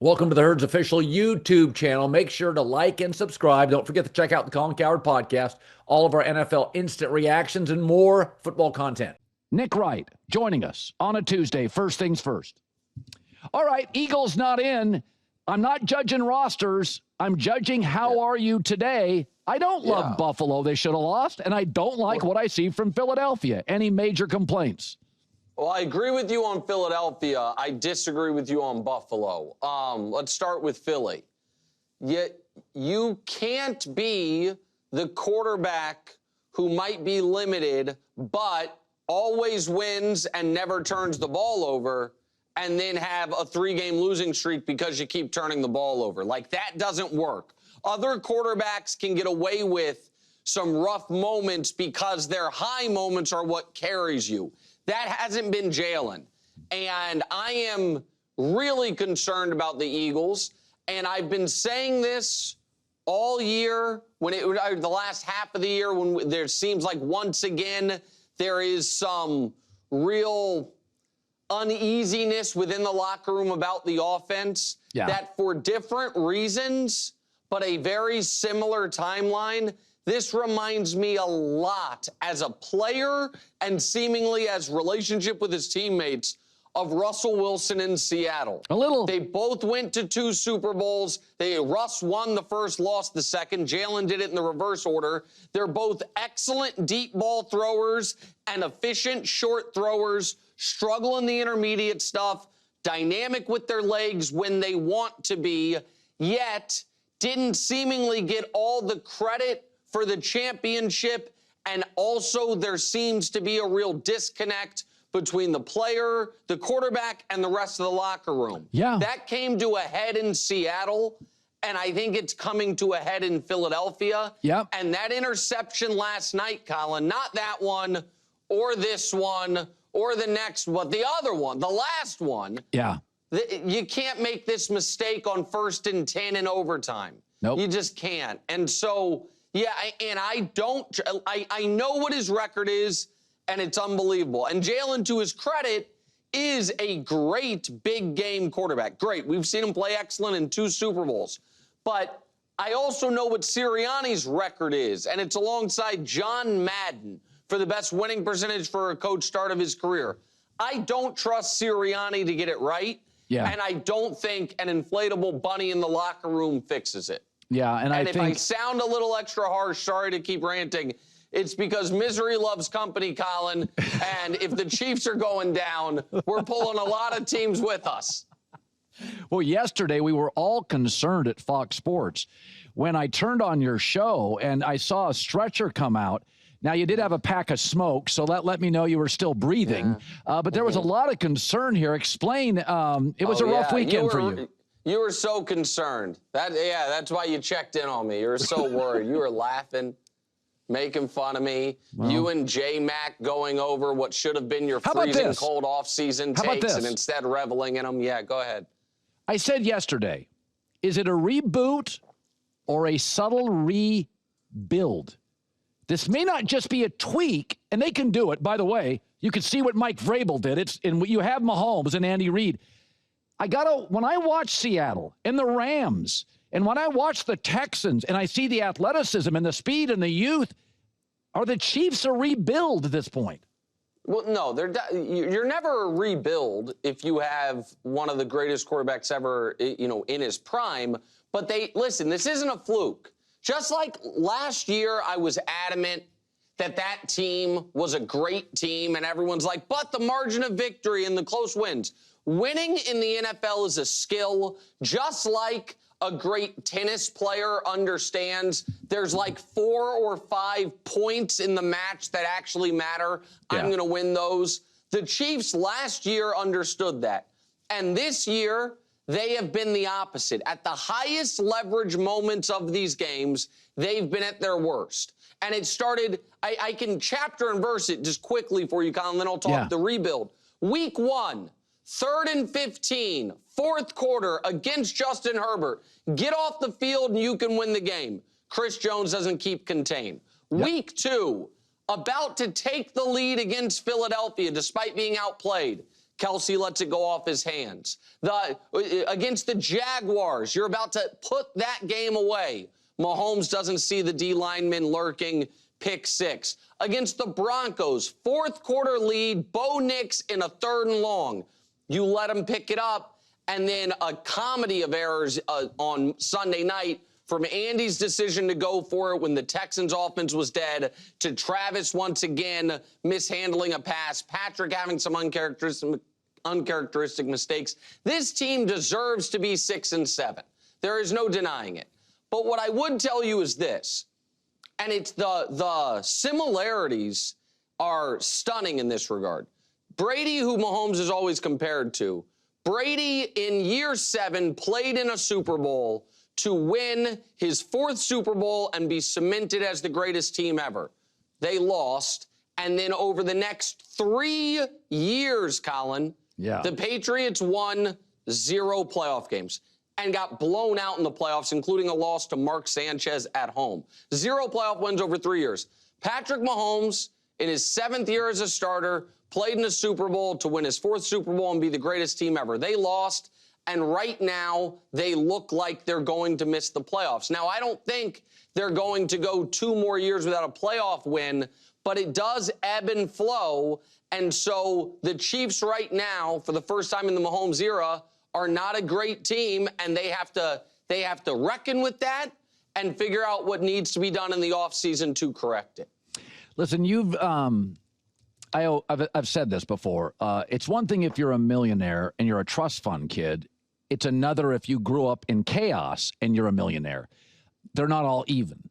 Welcome to the Herd's official YouTube channel. Make sure to like and subscribe. Don't forget to check out the Colin Cowherd podcast, all of our NFL instant reactions, and more football content. Nick Wright joining us on a Tuesday. First things first. All right, Eagles not in. I'm not judging rosters. I'm judging how are you today. I don't love Buffalo. They should have lost, and I don't like what I see from Philadelphia. Any major complaints? Well, I agree with you on Philadelphia. I disagree with you on Buffalo. Let's start with Philly. You can't be the quarterback who might be limited, but always wins and never turns the ball over, and then have a 3-game losing streak because you keep turning the ball over. Like, that doesn't work. Other quarterbacks can get away with some rough moments because their high moments are what carries you. That hasn't been Jalen. And I am really concerned about the Eagles. And I've been saying this all year, the last half of the year, when there seems like once again there is some real uneasiness within the locker room about the offense, that for different reasons, but a very similar timeline, this reminds me a lot as a player and seemingly as relationship with his teammates of Russell Wilson in Seattle. A little. They both went to 2 Super Bowls. Russ won the first, lost the second. Jalen did it in the reverse order. They're both excellent deep ball throwers and efficient short throwers, struggle in the intermediate stuff, dynamic with their legs when they want to be, yet didn't seemingly get all the credit for the championship, and also there seems to be a real disconnect between the player, the quarterback, and the rest of the locker room. Yeah. That came to a head in Seattle, and I think it's coming to a head in Philadelphia. Yep. And that interception last night, Colin, not that one or this one or the next one, the other one, the last one. Yeah. You can't make this mistake on 1st and 10 in overtime. Nope. You just can't. And so, I know what his record is, and it's unbelievable. And Jalen, to his credit, is a great big game quarterback. Great. We've seen him play excellent in 2 Super Bowls. But I also know what Sirianni's record is, and it's alongside John Madden for the best winning percentage for a coach start of his career. I don't trust Sirianni to get it right, and I don't think an inflatable bunny in the locker room fixes it. Yeah, and I think... if I sound a little extra harsh, sorry to keep ranting, it's because misery loves company, Colin, and if the Chiefs are going down, we're pulling a lot of teams with us. Well, yesterday we were all concerned at Fox Sports when I turned on your show and I saw a stretcher come out. Now, you did have a pack of smoke, so that let me know you were still breathing. But there was a lot of concern here. Explain, it was a rough weekend for you. You were so concerned. That's why you checked in on me. You were so worried. You were laughing, making fun of me. Well, you and J-Mac going over what should have been your freezing cold off-season takes and instead reveling in them. Yeah, go ahead. I said yesterday, is it a reboot or a subtle rebuild? This may not just be a tweak, and they can do it. By the way, you can see what Mike Vrabel did. And you have Mahomes and Andy Reid. When I watch Seattle and the Rams, and when I watch the Texans, and I see the athleticism and the speed and the youth, are the Chiefs a rebuild at this point? Well, no, you're never a rebuild if you have one of the greatest quarterbacks ever, in his prime. But listen, this isn't a fluke. Just like last year, I was adamant that team was a great team, and everyone's like, but the margin of victory and the close wins. Winning in the NFL is a skill, just like a great tennis player understands there's like 4 or 5 points in the match that actually matter. Yeah. I'm going to win those. The Chiefs last year understood that. And this year, they have been the opposite. At the highest leverage moments of these games, they've been at their worst. And it started, I can chapter and verse it just quickly for you, Colin, then I'll talk the rebuild. Week 1, 3rd and 15, 4th quarter against Justin Herbert. Get off the field and you can win the game. Chris Jones doesn't keep contained. Yep. Week 2, about to take the lead against Philadelphia despite being outplayed. Kelsey lets it go off his hands. Against the Jaguars, you're about to put that game away. Mahomes doesn't see the D lineman lurking, pick 6. Against the Broncos, 4th quarter lead, Bo Nix in a 3rd and long. You let him pick it up, and then a comedy of errors on Sunday night, from Andy's decision to go for it when the Texans' offense was dead, to Travis once again mishandling a pass, Patrick having some uncharacteristic mistakes. This team deserves to be 6-7. There is no denying it. But what I would tell you is this, and it's the similarities are stunning in this regard. Brady, who Mahomes is always compared to, Brady in year 7 played in a Super Bowl to win his 4th Super Bowl and be cemented as the greatest team ever. They lost, and then over the next 3 years, Colin, the Patriots won 0 playoff games and got blown out in the playoffs, including a loss to Mark Sanchez at home. 0 playoff wins over 3 years. Patrick Mahomes, in his 7th year as a starter, played in a Super Bowl to win his 4th Super Bowl and be the greatest team ever. They lost, and right now they look like they're going to miss the playoffs. Now, I don't think they're going to go 2 more years without a playoff win, but it does ebb and flow. And so the Chiefs right now, for the first time in the Mahomes era, are not a great team, and they have to reckon with that and figure out what needs to be done in the offseason to correct it. Listen, I've said this before. It's one thing if you're a millionaire and you're a trust fund kid. It's another if you grew up in chaos and you're a millionaire. They're not all even.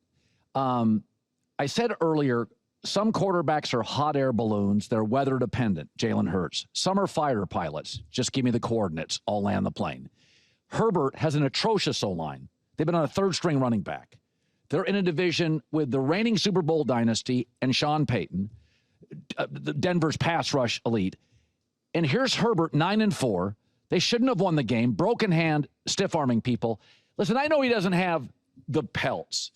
I said earlier, some quarterbacks are hot air balloons. They're weather dependent. Jalen Hurts. Some are fighter pilots. Just give me the coordinates. I'll land the plane. Herbert has an atrocious O-line. They've been on a 3rd string running back. They're in a division with the reigning Super Bowl dynasty and Sean Payton, Denver's pass rush elite. And here's Herbert, 9-4. They shouldn't have won the game. Broken hand, stiff-arming people. Listen, I know he doesn't have the pelts,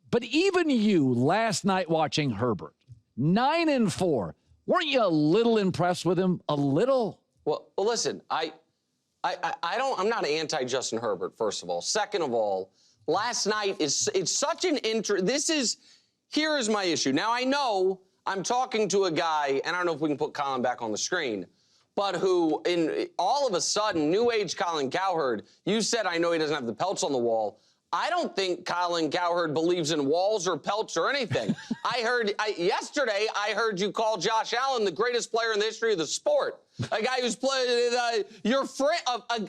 but even you last night watching Herbert, 9-4, weren't you a little impressed with him? A little? Well, listen, I'm not anti-Justin Herbert, first of all. Second of all, last night it's such an here is my issue. Now, I know I'm talking to a guy, and I don't know if we can put Colin back on the screen, but who, all of a sudden, new age Colin Cowherd, you said, I know he doesn't have the pelts on the wall. I don't think Colin Cowherd believes in walls or pelts or anything. Yesterday, I heard you call Josh Allen the greatest player in the history of the sport. A guy who's played, your friend,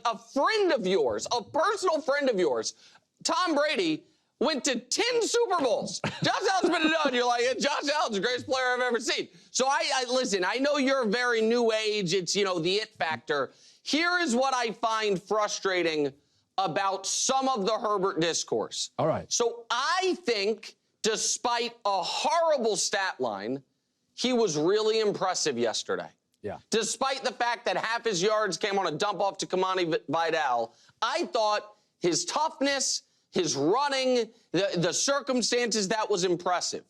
a friend of yours, a personal friend of yours, Tom Brady, went to 10 Super Bowls. Josh Allen's been done. You're like, Josh Allen's the greatest player I've ever seen. So listen, I know you're very new age. It's, the it factor. Here is what I find frustrating about some of the Herbert discourse. All right. So I think, despite a horrible stat line, he was really impressive yesterday. Yeah. Despite the fact that half his yards came on a dump off to Kamani Vidal, I thought his toughness, his running, the circumstances, that was impressive.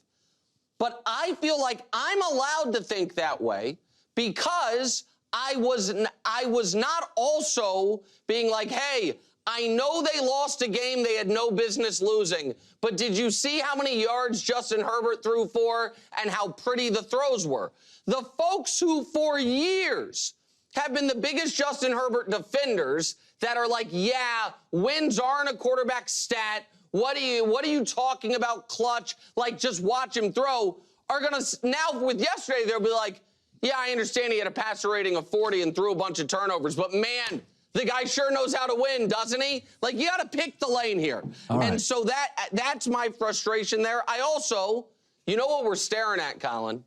But I feel like I'm allowed to think that way because I was not also being like, hey, I know they lost a game they had no business losing, but did you see how many yards Justin Herbert threw for and how pretty the throws were? The folks who for years have been the biggest Justin Herbert defenders that are like, yeah, wins aren't a quarterback stat. What are you talking about, clutch? Like, just watch him throw. Are going to, now with yesterday, they'll be like, yeah, I understand he had a passer rating of 40 and threw a bunch of turnovers, but man, the guy sure knows how to win, doesn't he? Like, you got to pick the lane here. All right. And so that's my frustration there. I also, you know what we're staring at, Colin?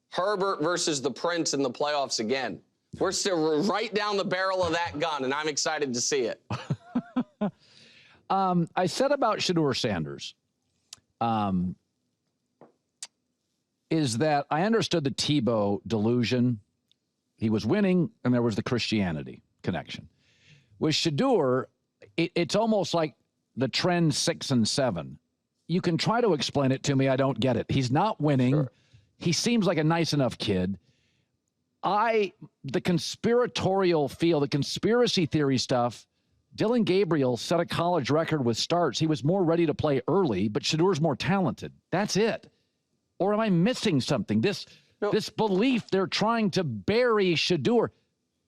Herbert versus the Prince in the playoffs again. We're still right down the barrel of that gun, and I'm excited to see it. I said about Shedeur Sanders is that I understood the Tebow delusion. He was winning, and there was the Christianity connection. With Shedeur, it's almost like the trend 6 and 7. You can try to explain it to me. I don't get it. He's not winning. Sure. He seems like a nice enough kid. the conspiratorial feel, the conspiracy theory stuff, Dylan Gabriel set a college record with starts. He was more ready to play early, but Shedeur's more talented. That's it. Or am I missing something? This belief they're trying to bury Shedeur.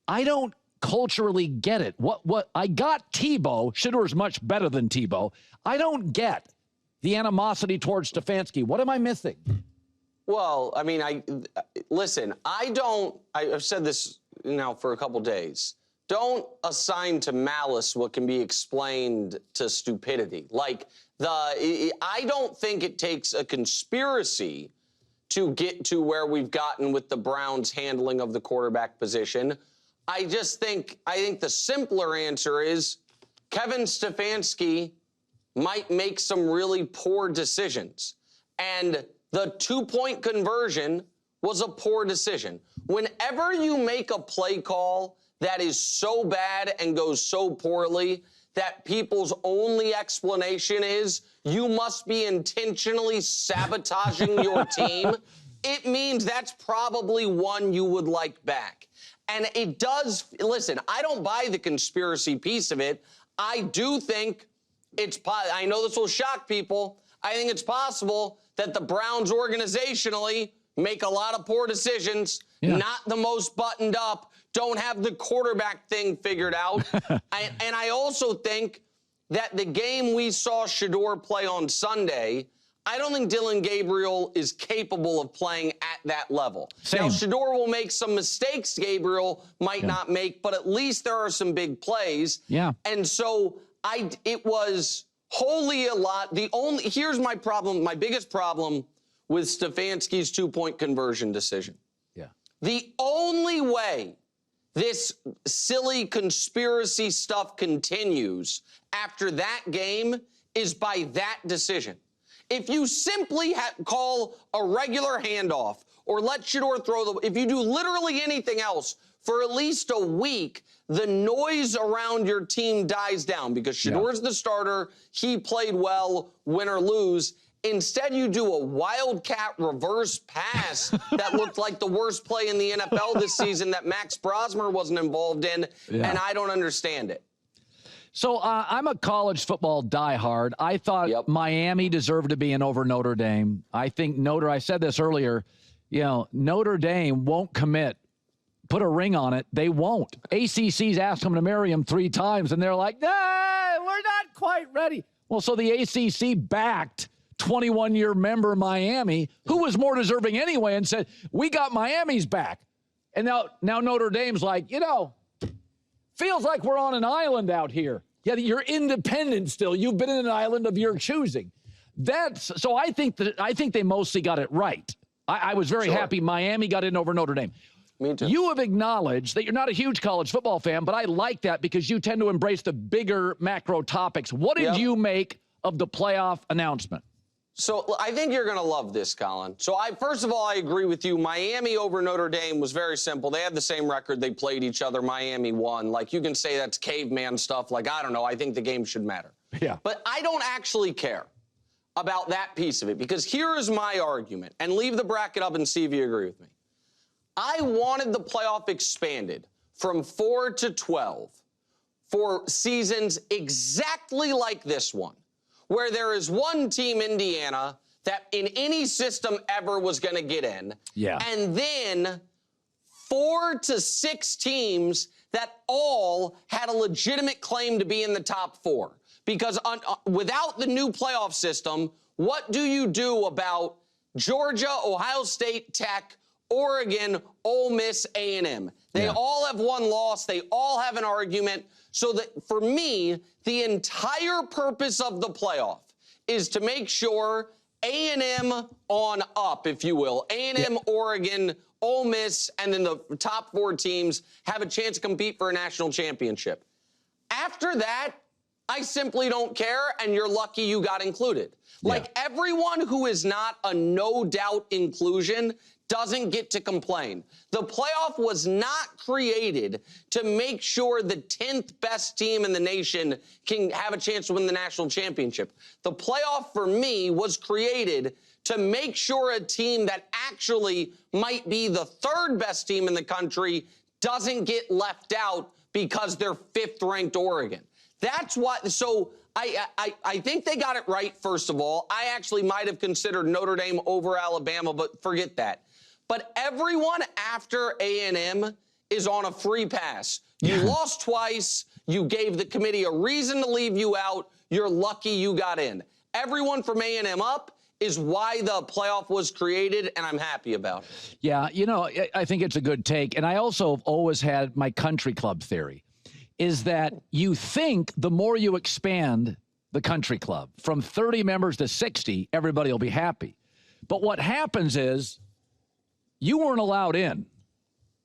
I don't culturally get it. What I got Tebow. Shedeur's much better than Tebow. I don't get the animosity towards Stefanski. What am I missing? Well, I mean, I've said this now for a couple days. Don't assign to malice what can be explained to stupidity. I don't think it takes a conspiracy to get to where we've gotten with the Browns' handling of the quarterback position. I think the simpler answer is Kevin Stefanski might make some really poor decisions. And the two-point conversion was a poor decision. Whenever you make a play call that is so bad and goes so poorly that people's only explanation is you must be intentionally sabotaging your team, it means that's probably one you would like back. And it does, listen, I don't buy the conspiracy piece of it. I do think I know this will shock people. I think it's possible that the Browns organizationally make a lot of poor decisions, not the most buttoned up, don't have the quarterback thing figured out. And I also think that the game we saw Shedeur play on Sunday, I don't think Dylan Gabriel is capable of playing at that level. Same. Now, Shedeur will make some mistakes Gabriel might not make, but at least there are some big plays. Yeah. And so it was wholly a lot. Here's my problem, my biggest problem with Stefanski's two-point conversion decision. Yeah. The only way this silly conspiracy stuff continues after that game is by that decision. If you simply call a regular handoff or let Shedeur if you do literally anything else for at least a week, the noise around your team dies down because Shedeur's the starter. He played well, win or lose. Instead, you do a wildcat reverse pass that looked like the worst play in the NFL this season that Max Brosmer wasn't involved in, and I don't understand it. So I'm a college football diehard. I thought Miami deserved to be in over Notre Dame. I think I said this earlier, Notre Dame won't commit. Put a ring on it. They won't. ACC's asked them to marry him 3 times, and they're like, nah, we're not quite ready. Well, so the ACC backed 21-year member Miami, who was more deserving anyway, and said, we got Miami's back. And now Notre Dame's like, feels like we're on an island out here. Yeah, you're independent still. You've been in an island of your choosing. So I think they mostly got it right. I was very happy Miami got in over Notre Dame. Me too. You have acknowledged that you're not a huge college football fan, but I like that because you tend to embrace the bigger macro topics. What did you make of the playoff announcement? So I think you're going to love this, Colin. So first of all, I agree with you. Miami over Notre Dame was very simple. They had the same record. They played each other. Miami won. You can say that's caveman stuff. I don't know. I think the game should matter. Yeah. But I don't actually care about that piece of it because here is my argument. And leave the bracket up and see if you agree with me. I wanted the playoff expanded from 4 to 12 for seasons exactly like this one, where there is one team, Indiana, that in any system ever was going to get in. Yeah. And then 4 to 6 teams that all had a legitimate claim to be in the top 4. Because without the new playoff system, what do you do about Georgia, Ohio State, Tech, Oregon, Ole Miss, A&M? They all have one loss. They all have an argument. So that for me, the entire purpose of the playoff is to make sure A&M on up, if you will, A&M, Oregon, Ole Miss, and then the top 4 teams have a chance to compete for a national championship. After that, I simply don't care, and you're lucky you got included. Everyone who is not a no-doubt inclusion doesn't get to complain. The playoff was not created to make sure the 10th best team in the nation can have a chance to win the national championship. The playoff, for me, was created to make sure a team that actually might be the third best team in the country doesn't get left out because they're fifth-ranked Oregon. That's what. So I think they got it right, first of all. I actually might have considered Notre Dame over Alabama, but forget that. But everyone after A&M is on a free pass. You lost twice. You gave the committee a reason to leave you out. You're lucky you got in. Everyone from A&M up is why the playoff was created, and I'm happy about it. Yeah, you know, I think it's a good take. And I also have always had my country club theory, is that you think the more you expand the country club from 30 members to 60, everybody will be happy. But what happens is you weren't allowed in.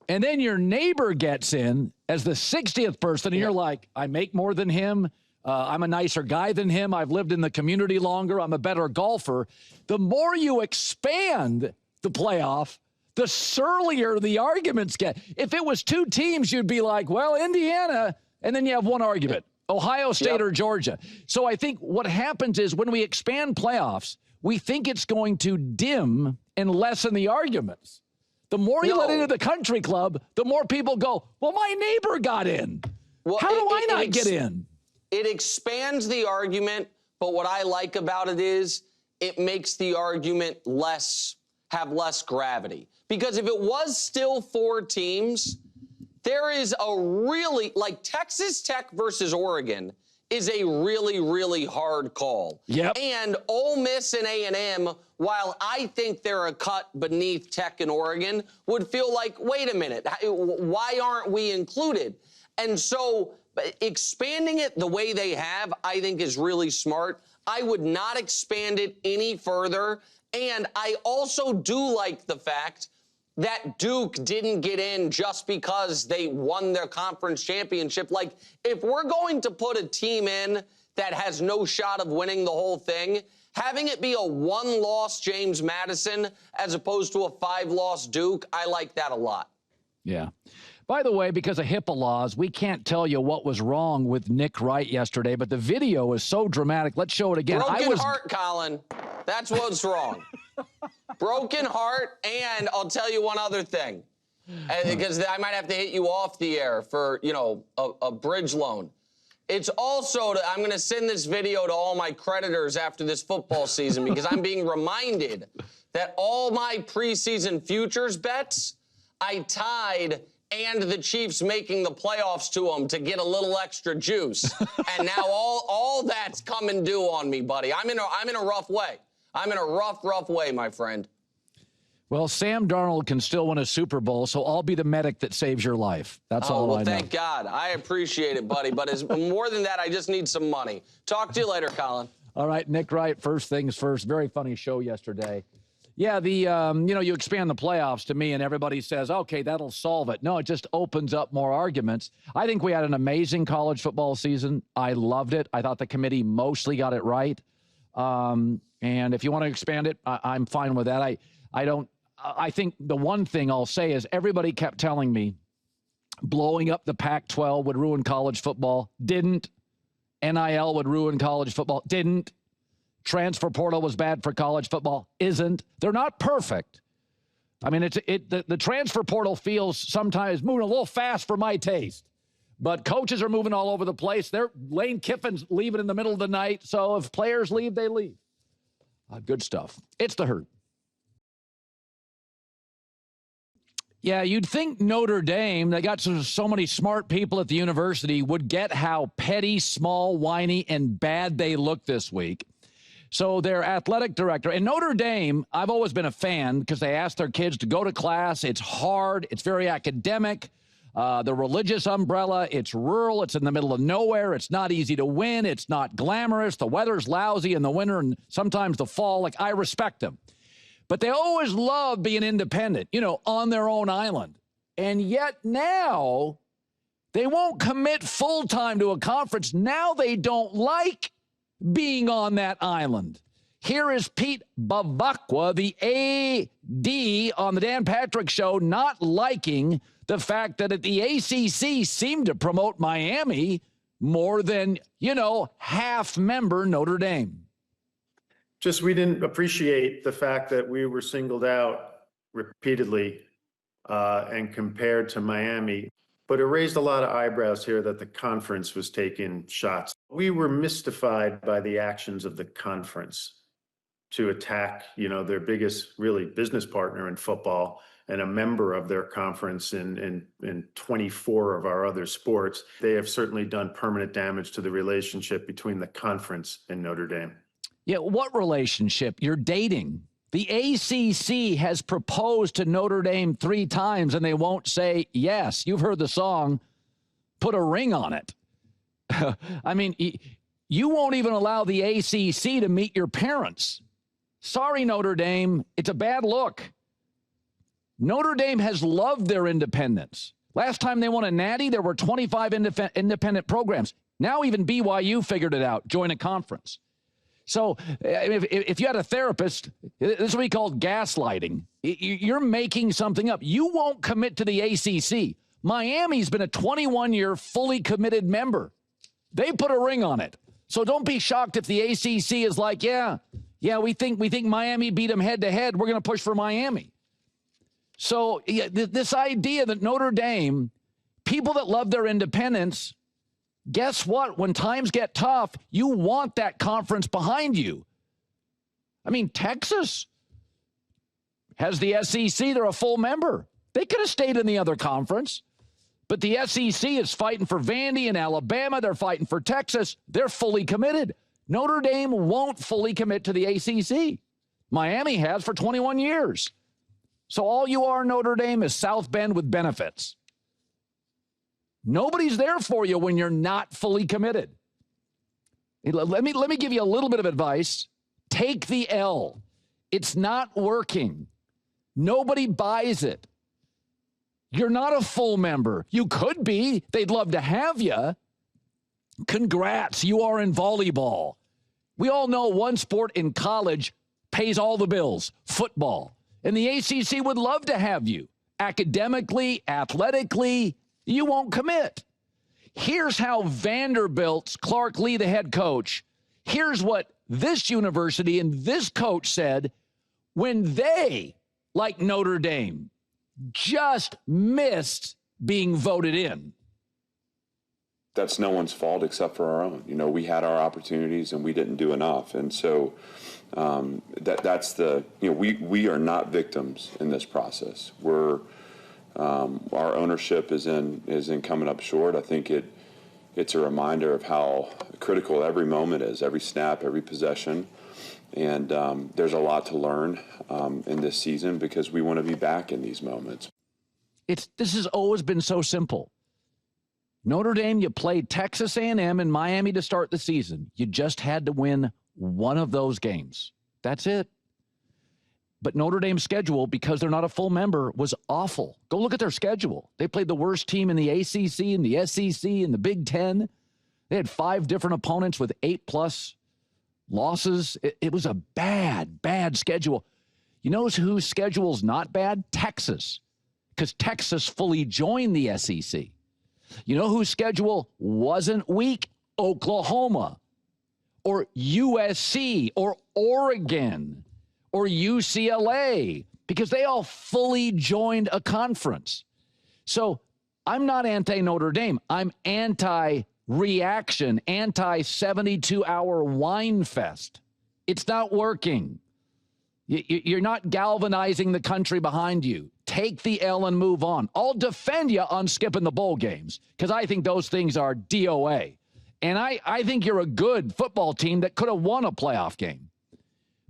And then your neighbor gets in as the 60th person, and you're like, I make more than him. I'm a nicer guy than him. I've lived in the community longer. I'm a better golfer. The more you expand the playoff, the surlier the arguments get. If it was two teams, you'd be like, well, Indiana, and then you have one argument, Ohio State or Georgia. So I think what happens is when we expand playoffs, we think it's going to dim and lessen the arguments. The more you let into the country club, the more people go, well, my neighbor got in. Well, how do I not get in? It expands the argument, but what I like about it is it makes the argument have less gravity. Because if it was still four teams, there is a really, like Texas Tech versus Oregon is a really, really hard call. Yep. And Ole Miss and A&M, while I think they're a cut beneath Tech and Oregon, would feel like, wait a minute, why aren't we included? And so expanding it the way they have, I think is really smart. I would not expand it any further. And I also do like the fact that Duke didn't get in just because they won their conference championship. Like, if we're going to put a team in that has no shot of winning the whole thing, having it be a one-loss James Madison as opposed to a five-loss Duke, I like that a lot. Yeah. By the way, because of HIPAA laws, we can't tell you what was wrong with Nick Wright yesterday, but the video is so dramatic. Let's show it again. Broken heart, Colin. That's what's wrong. Broken heart, and I'll tell you one other thing, because I might have to hit you off the air for, you know, a bridge loan. It's also, I'm going to send this video to all my creditors after this football season because I'm being reminded that all my preseason futures bets, I tied and the Chiefs making the playoffs to them to get a little extra juice. And now all that's coming due on me, buddy. I'm in a rough way. I'm in a rough way, my friend. Well, Sam Darnold can still win a Super Bowl, so I'll be the medic that saves your life. That's all I know. Thank God. I appreciate it, buddy. But as more than that, I just need some money. Talk to you later, Colin. All right, Nick Wright, first things first. Very funny show yesterday. Yeah, you expand the playoffs to me, and everybody says, okay, that'll solve it. No, it just opens up more arguments. I think we had an amazing college football season. I loved it. I thought the committee mostly got it right. And if you want to expand it, I'm fine with that. I think the one thing I'll say is everybody kept telling me blowing up the Pac-12 would ruin college football. Didn't. NIL would ruin college football. Didn't. Transfer portal was bad for college football. Isn't. They're not perfect. I mean, the transfer portal feels sometimes moving a little fast for my taste. But coaches are moving all over the place. Lane Kiffin's leaving in the middle of the night. So if players leave, they leave. Good stuff. It's the Herd. Yeah, you'd think Notre Dame, they got so many smart people at the university, would get how petty, small, whiny, and bad they look this week. So their athletic director, and Notre Dame, I've always been a fan because they ask their kids to go to class. It's hard. It's very academic. The religious umbrella, it's rural. It's in the middle of nowhere. It's not easy to win. It's not glamorous. The weather's lousy in the winter and sometimes the fall. Like, I respect them. But they always love being independent, on their own island. And yet now they won't commit full-time to a conference. Now they don't like being on that island. Here is Pete Bavacqua, the AD on the Dan Patrick Show, not liking the fact that at the ACC seemed to promote Miami more than, half member Notre Dame. Just we didn't appreciate the fact that we were singled out repeatedly and compared to Miami. But it raised a lot of eyebrows here that the conference was taking shots. We were mystified by the actions of the conference to attack, their biggest really business partner in football and a member of their conference in 24 of our other sports. They have certainly done permanent damage to the relationship between the conference and Notre Dame. Yeah, what relationship? You're dating. The ACC has proposed to Notre Dame 3 times, and they won't say yes. You've heard the song, Put a Ring on It. I mean, you won't even allow the ACC to meet your parents. Sorry, Notre Dame. It's a bad look. Notre Dame has loved their independence. Last time they won a natty, there were 25 independent programs. Now even BYU figured it out, join a conference. So if you had a therapist, this would be called gaslighting. You're making something up. You won't commit to the ACC. Miami's been a 21-year fully committed member. They put a ring on it. So don't be shocked if the ACC is like, yeah, we think Miami beat them head-to-head. We're going to push for Miami. So this idea that Notre Dame, people that love their independence, guess what? When times get tough, you want that conference behind you. I mean, Texas has the SEC. They're a full member. They could have stayed in the other conference. But the SEC is fighting for Vandy and Alabama. They're fighting for Texas. They're fully committed. Notre Dame won't fully commit to the ACC. Miami has for 21 years. So all you are, Notre Dame, is South Bend with benefits. Nobody's there for you when you're not fully committed. Let me give you a little bit of advice. Take the L. It's not working. Nobody buys it. You're not a full member. You could be. They'd love to have you. Congrats. You are in volleyball. We all know one sport in college pays all the bills, football. And the ACC would love to have you. Academically, athletically, you won't commit. Here's how Vanderbilt's Clark Lee, the head coach, here's what this university and this coach said when they, like Notre Dame, just missed being voted in. That's no one's fault except for our own. We had our opportunities and we didn't do enough. And so that's the, we are not victims in this process. Our ownership is in coming up short. I think it's a reminder of how critical every moment is, every snap, every possession. And there's a lot to learn in this season because we want to be back in these moments. This has always been so simple. Notre Dame, you played Texas A&M and Miami to start the season. You just had to win one of those games. That's it. But Notre Dame's schedule, because they're not a full member, was awful. Go look at their schedule. They played the worst team in the ACC and the SEC and the Big Ten. They had 5 different opponents with 8+ losses. It was a bad schedule. You know whose schedule's not bad? Texas, because Texas fully joined the SEC. You know whose schedule wasn't weak? Oklahoma or USC or Oregon or UCLA, because they all fully joined a conference. So I'm not anti-Notre Dame. I'm anti-reaction, anti-72-hour whine fest. It's not working. You're not galvanizing the country behind you. Take the L and move on. I'll defend you on skipping the bowl games because I think those things are DOA. And I think you're a good football team that could have won a playoff game.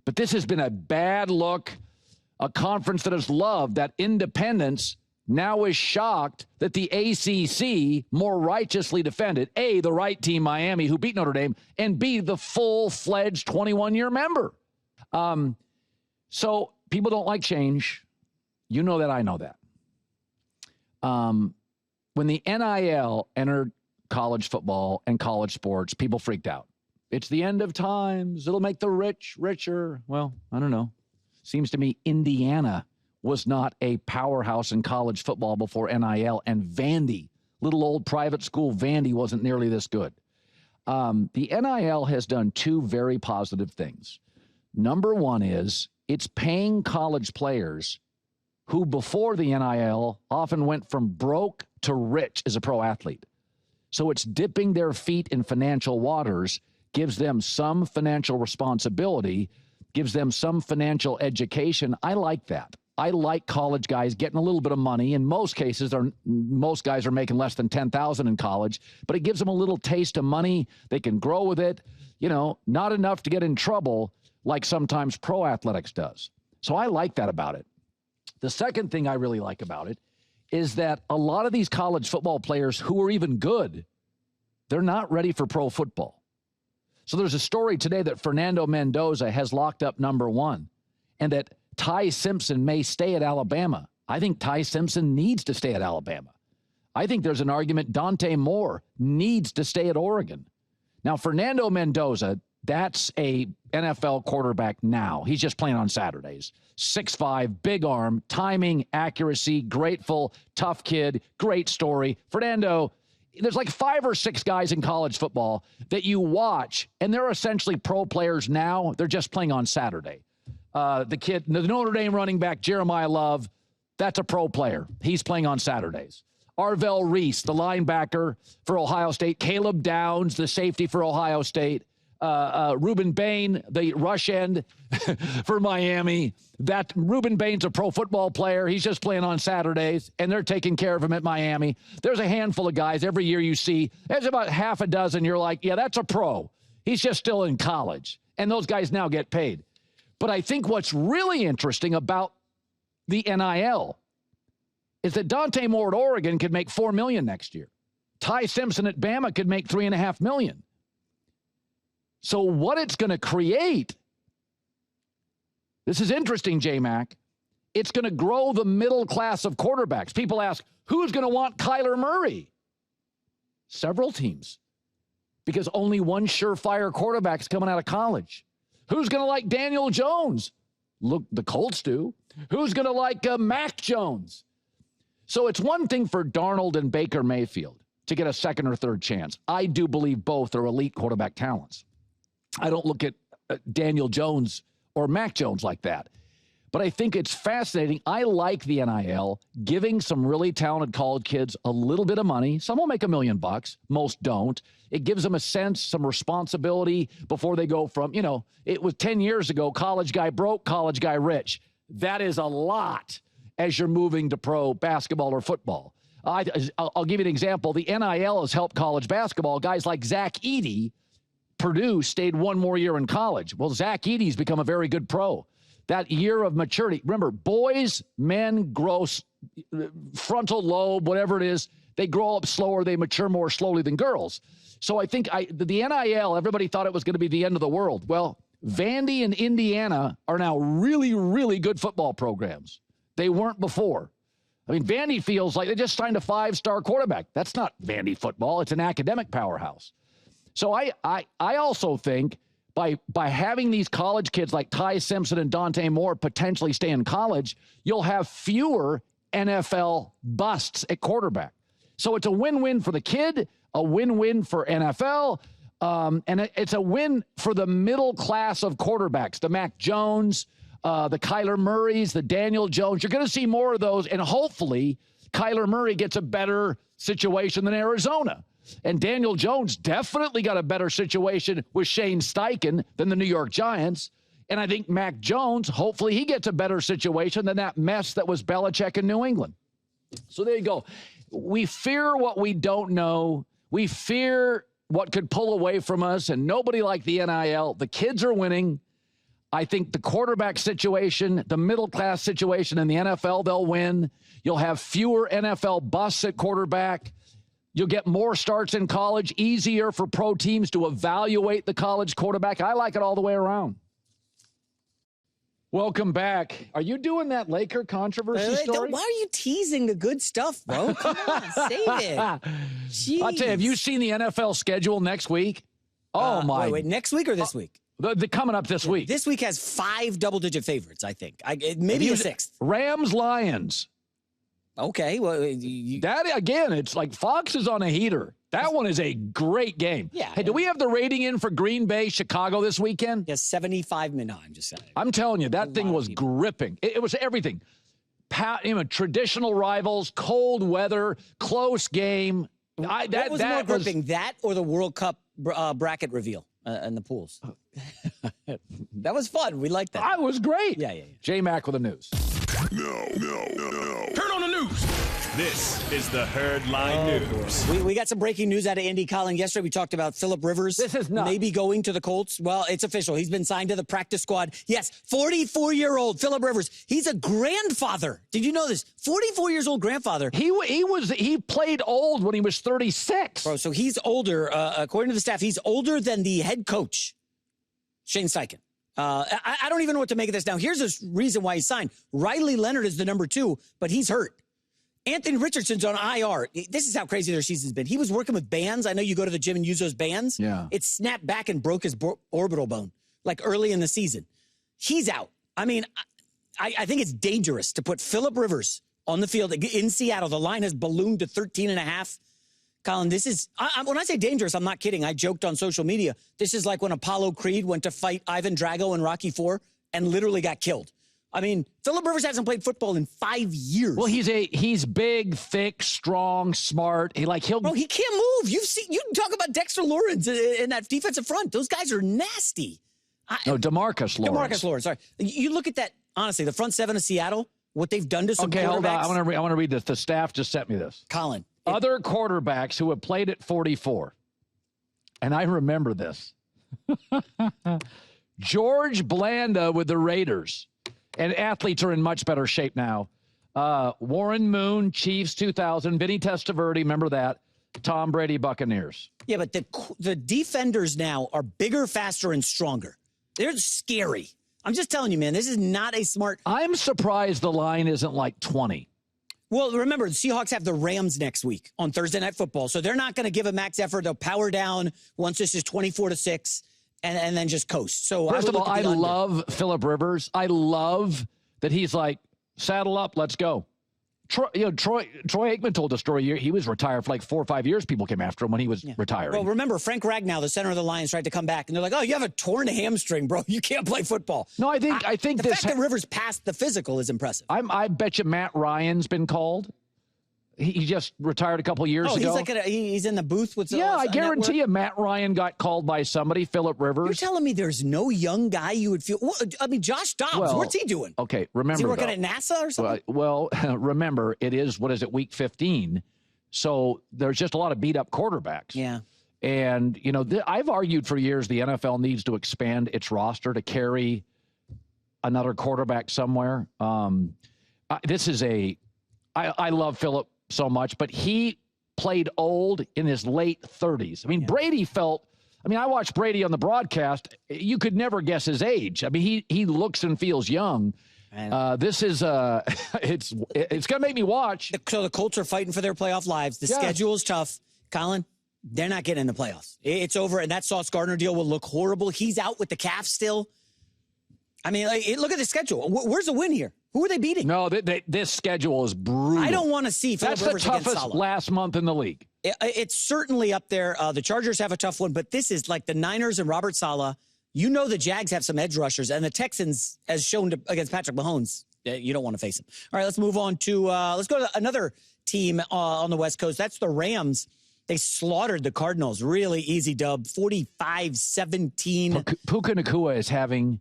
But this has been a bad look. A conference that has loved that independence now is shocked that the ACC more righteously defended, A, the right team, Miami, who beat Notre Dame, and B, the full-fledged 21-year member. So people don't like change. You know that. I know that. When the NIL entered college football and college sports, people freaked out. It's the end of times. It'll make the rich richer. Well, I don't know. Seems to me Indiana was not a powerhouse in college football before NIL, and Vandy, little old private school Vandy, wasn't nearly this good. The NIL has done 2 very positive things. Number one is it's paying college players who before the NIL often went from broke to rich as a pro athlete. So it's dipping their feet in financial waters, gives them some financial responsibility, gives them some financial education. I like that. I like college guys getting a little bit of money. In most cases, most guys are making less than $10,000 in college, but it gives them a little taste of money. They can grow with it, not enough to get in trouble like sometimes pro athletics does. So I like that about it. The second thing I really like about it is that a lot of these college football players who are even good, they're not ready for pro football. So there's a story today that Fernando Mendoza has locked up number one and that Ty Simpson may stay at Alabama. I think Ty Simpson needs to stay at Alabama. I think there's an argument Dante Moore needs to stay at Oregon. Now, Fernando Mendoza, that's a NFL quarterback now. He's just playing on Saturdays. 6'5", big arm, timing, accuracy, grateful, tough kid, great story. Fernando, there's like 5 or 6 guys in college football that you watch, and they're essentially pro players now. They're just playing on Saturday. The Notre Dame running back, Jeremiah Love, that's a pro player. He's playing on Saturdays. Arvell Reese, the linebacker for Ohio State. Caleb Downs, the safety for Ohio State. Ruben Bain, the rush end for Miami. That Ruben Bain's a pro football player. He's just playing on Saturdays, and they're taking care of him at Miami. There's a handful of guys every year you see. There's about half a dozen. You're like, yeah, that's a pro. He's just still in college, and those guys now get paid. But I think what's really interesting about the NIL is that Dante Moore at Oregon could make $4 million next year. Ty Simpson at Bama could make $3.5 million. So what it's going to create, this is interesting, J-Mac, it's going to grow the middle class of quarterbacks. People ask, who's going to want Kyler Murray? Several teams, because only one surefire quarterback is coming out of college. Who's going to like Daniel Jones? Look, the Colts do. Who's going to like Mac Jones? So it's one thing for Darnold and Baker Mayfield to get a second or third chance. I do believe both are elite quarterback talents. I don't look at Daniel Jones or Mac Jones like that. But I think it's fascinating. I like the NIL giving some really talented college kids a little bit of money. Some will make $1 million. Most don't. It gives them a sense, some responsibility before they go from, it was 10 years ago, college guy broke, college guy rich. That is a lot as you're moving to pro basketball or football. I'll give you an example. The NIL has helped college basketball. Guys like Zach Edey, Purdue, stayed one more year in college. Well, Zach Edey's become a very good pro. That year of maturity. Remember, boys, men grow frontal lobe, whatever it is. They grow up slower. They mature more slowly than girls. So I think the NIL, everybody thought it was going to be the end of the world. Well, Vandy and Indiana are now really, really good football programs. They weren't before. I mean, Vandy feels like they just signed a 5-star quarterback. That's not Vandy football. It's an academic powerhouse. So I also think by having these college kids like Ty Simpson and Dante Moore potentially stay in college, you'll have fewer NFL busts at quarterback. So it's a win-win for the kid, a win-win for NFL, and it's a win for the middle class of quarterbacks, the Mac Jones, the Kyler Murrays, the Daniel Jones. You're going to see more of those, and hopefully Kyler Murray gets a better situation than Arizona. And Daniel Jones definitely got a better situation with Shane Steichen than the New York Giants. And I think Mac Jones, hopefully he gets a better situation than that mess that was Belichick in New England. So there you go. We fear what we don't know. We fear what could pull away from us, and nobody like the NIL. The kids are winning. I think the quarterback situation, the middle class situation in the NFL, they'll win. You'll have fewer NFL busts at quarterback. You'll get more starts in college, easier for pro teams to evaluate the college quarterback. I like it all the way around. Welcome back. Are you doing that Laker controversy story? Why are you teasing the good stuff, bro? Come on, save it. Jeez. I'll tell you, have you seen the NFL schedule next week? Oh, my. Wait, next week or this week? The coming up this week. This week has 5 double-digit favorites, I think. Maybe a 6th. Rams, Lions. Okay, well, that again, it's like Fox is on a heater. That one is a great game. Yeah. Hey, do we have the rating in for Green Bay, Chicago this weekend? Yeah, 75 minutes. No, I'm just saying. I'm telling you, that thing was gripping. It was everything. Traditional rivals, cold weather, close game. What was more gripping, that or the World Cup bracket reveal in the pools? That was fun. We liked that. That was great. Yeah. J-Mac with the news. No. Turn on the news. This is the Herd Line News. We got some breaking news out of Indy, Colin. Yesterday we talked about Phillip Rivers. This is nuts. Maybe going to the Colts. Well, it's official. He's been signed to the practice squad. Yes, 44-year-old Phillip Rivers. He's a grandfather. Did you know this? 44 years old grandfather. He played old when he was 36. Bro, so he's older. According to the staff, he's older than the head coach, Shane Steichen. I don't even know what to make of this. Now, here's a reason why he signed. Riley Leonard is the number 2, but he's hurt. Anthony Richardson's on IR. This is how crazy their season's been. He was working with bands. I know you go to the gym and use those bands. Yeah. It snapped back and broke his orbital bone, like early in the season. He's out. I mean, I think it's dangerous to put Phillip Rivers on the field in Seattle. The line has ballooned to 13.5. Colin, this is, when I say dangerous, I'm not kidding. I joked on social media. This is like when Apollo Creed went to fight Ivan Drago in Rocky IV and literally got killed. I mean, Phillip Rivers hasn't played football in 5 years. Well, he's big, thick, strong, smart. Bro, he can't move. You talk about Dexter Lawrence in that defensive front. Those guys are nasty. DeMarcus Lawrence. DeMarcus Lawrence, sorry. You look at that, honestly, the front seven of Seattle, what they've done to some quarterbacks. Okay, hold on. I want to read this. The staff just sent me this. Colin. Other quarterbacks who have played at 44. And I remember this. George Blanda with the Raiders. And athletes are in much better shape now. Warren Moon, Chiefs 2000. Vinny Testaverde, remember that. Tom Brady, Buccaneers. Yeah, but the defenders now are bigger, faster, and stronger. They're scary. I'm just telling you, man, this is not a smart... I'm surprised the line isn't like 20. Well, remember, the Seahawks have the Rams next week on Thursday Night Football, so they're not going to give a max effort. They'll power down once this is 24-6 and then just coast. So first of all, I love Phillip Rivers. I love that he's like, saddle up, let's go. Troy Aikman told a story. He was retired for like 4 or 5 years. People came after him when he was retiring. Well, remember, Frank Ragnow, the center of the Lions, tried to come back, and they're like, "Oh, you have a torn hamstring, bro. You can't play football." No, I think the fact that Rivers passed the physical is impressive. I bet you Matt Ryan's been called. He just retired a couple years ago. He's in the booth with. I guarantee you, Matt Ryan got called by somebody. Phillip Rivers. You're telling me there's no young guy you would feel? I mean, Josh Dobbs. What's he doing? Okay, remember. Is he working at NASA or something? Well, remember, it is week 15, so there's just a lot of beat up quarterbacks. Yeah. And I've argued for years the NFL needs to expand its roster to carry another quarterback somewhere. I love Phillip so much, but he played old in his late 30s. I mean, Brady I watched Brady on the broadcast. You could never guess his age. I mean, he looks and feels young. This is it's going to make me watch. So the Colts are fighting for their playoff lives. The schedule is tough. Colin, they're not getting in the playoffs. It's over, and that Sauce Gardner deal will look horrible. He's out with the calf still. I mean, look at the schedule. Where's the win here? Who are they beating? No, this schedule is brutal. I don't want to see Phillip Rivers against Salah. That's the toughest last month in the league. It's certainly up there. The Chargers have a tough one, but this is like the Niners and Robert Saleh. The Jags have some edge rushers, and the Texans, as shown against Patrick Mahomes, you don't want to face them. All right, let's move on to let's go to another team on the West Coast. That's the Rams. They slaughtered the Cardinals. Really easy dub, 45-17. Puka Nacua is having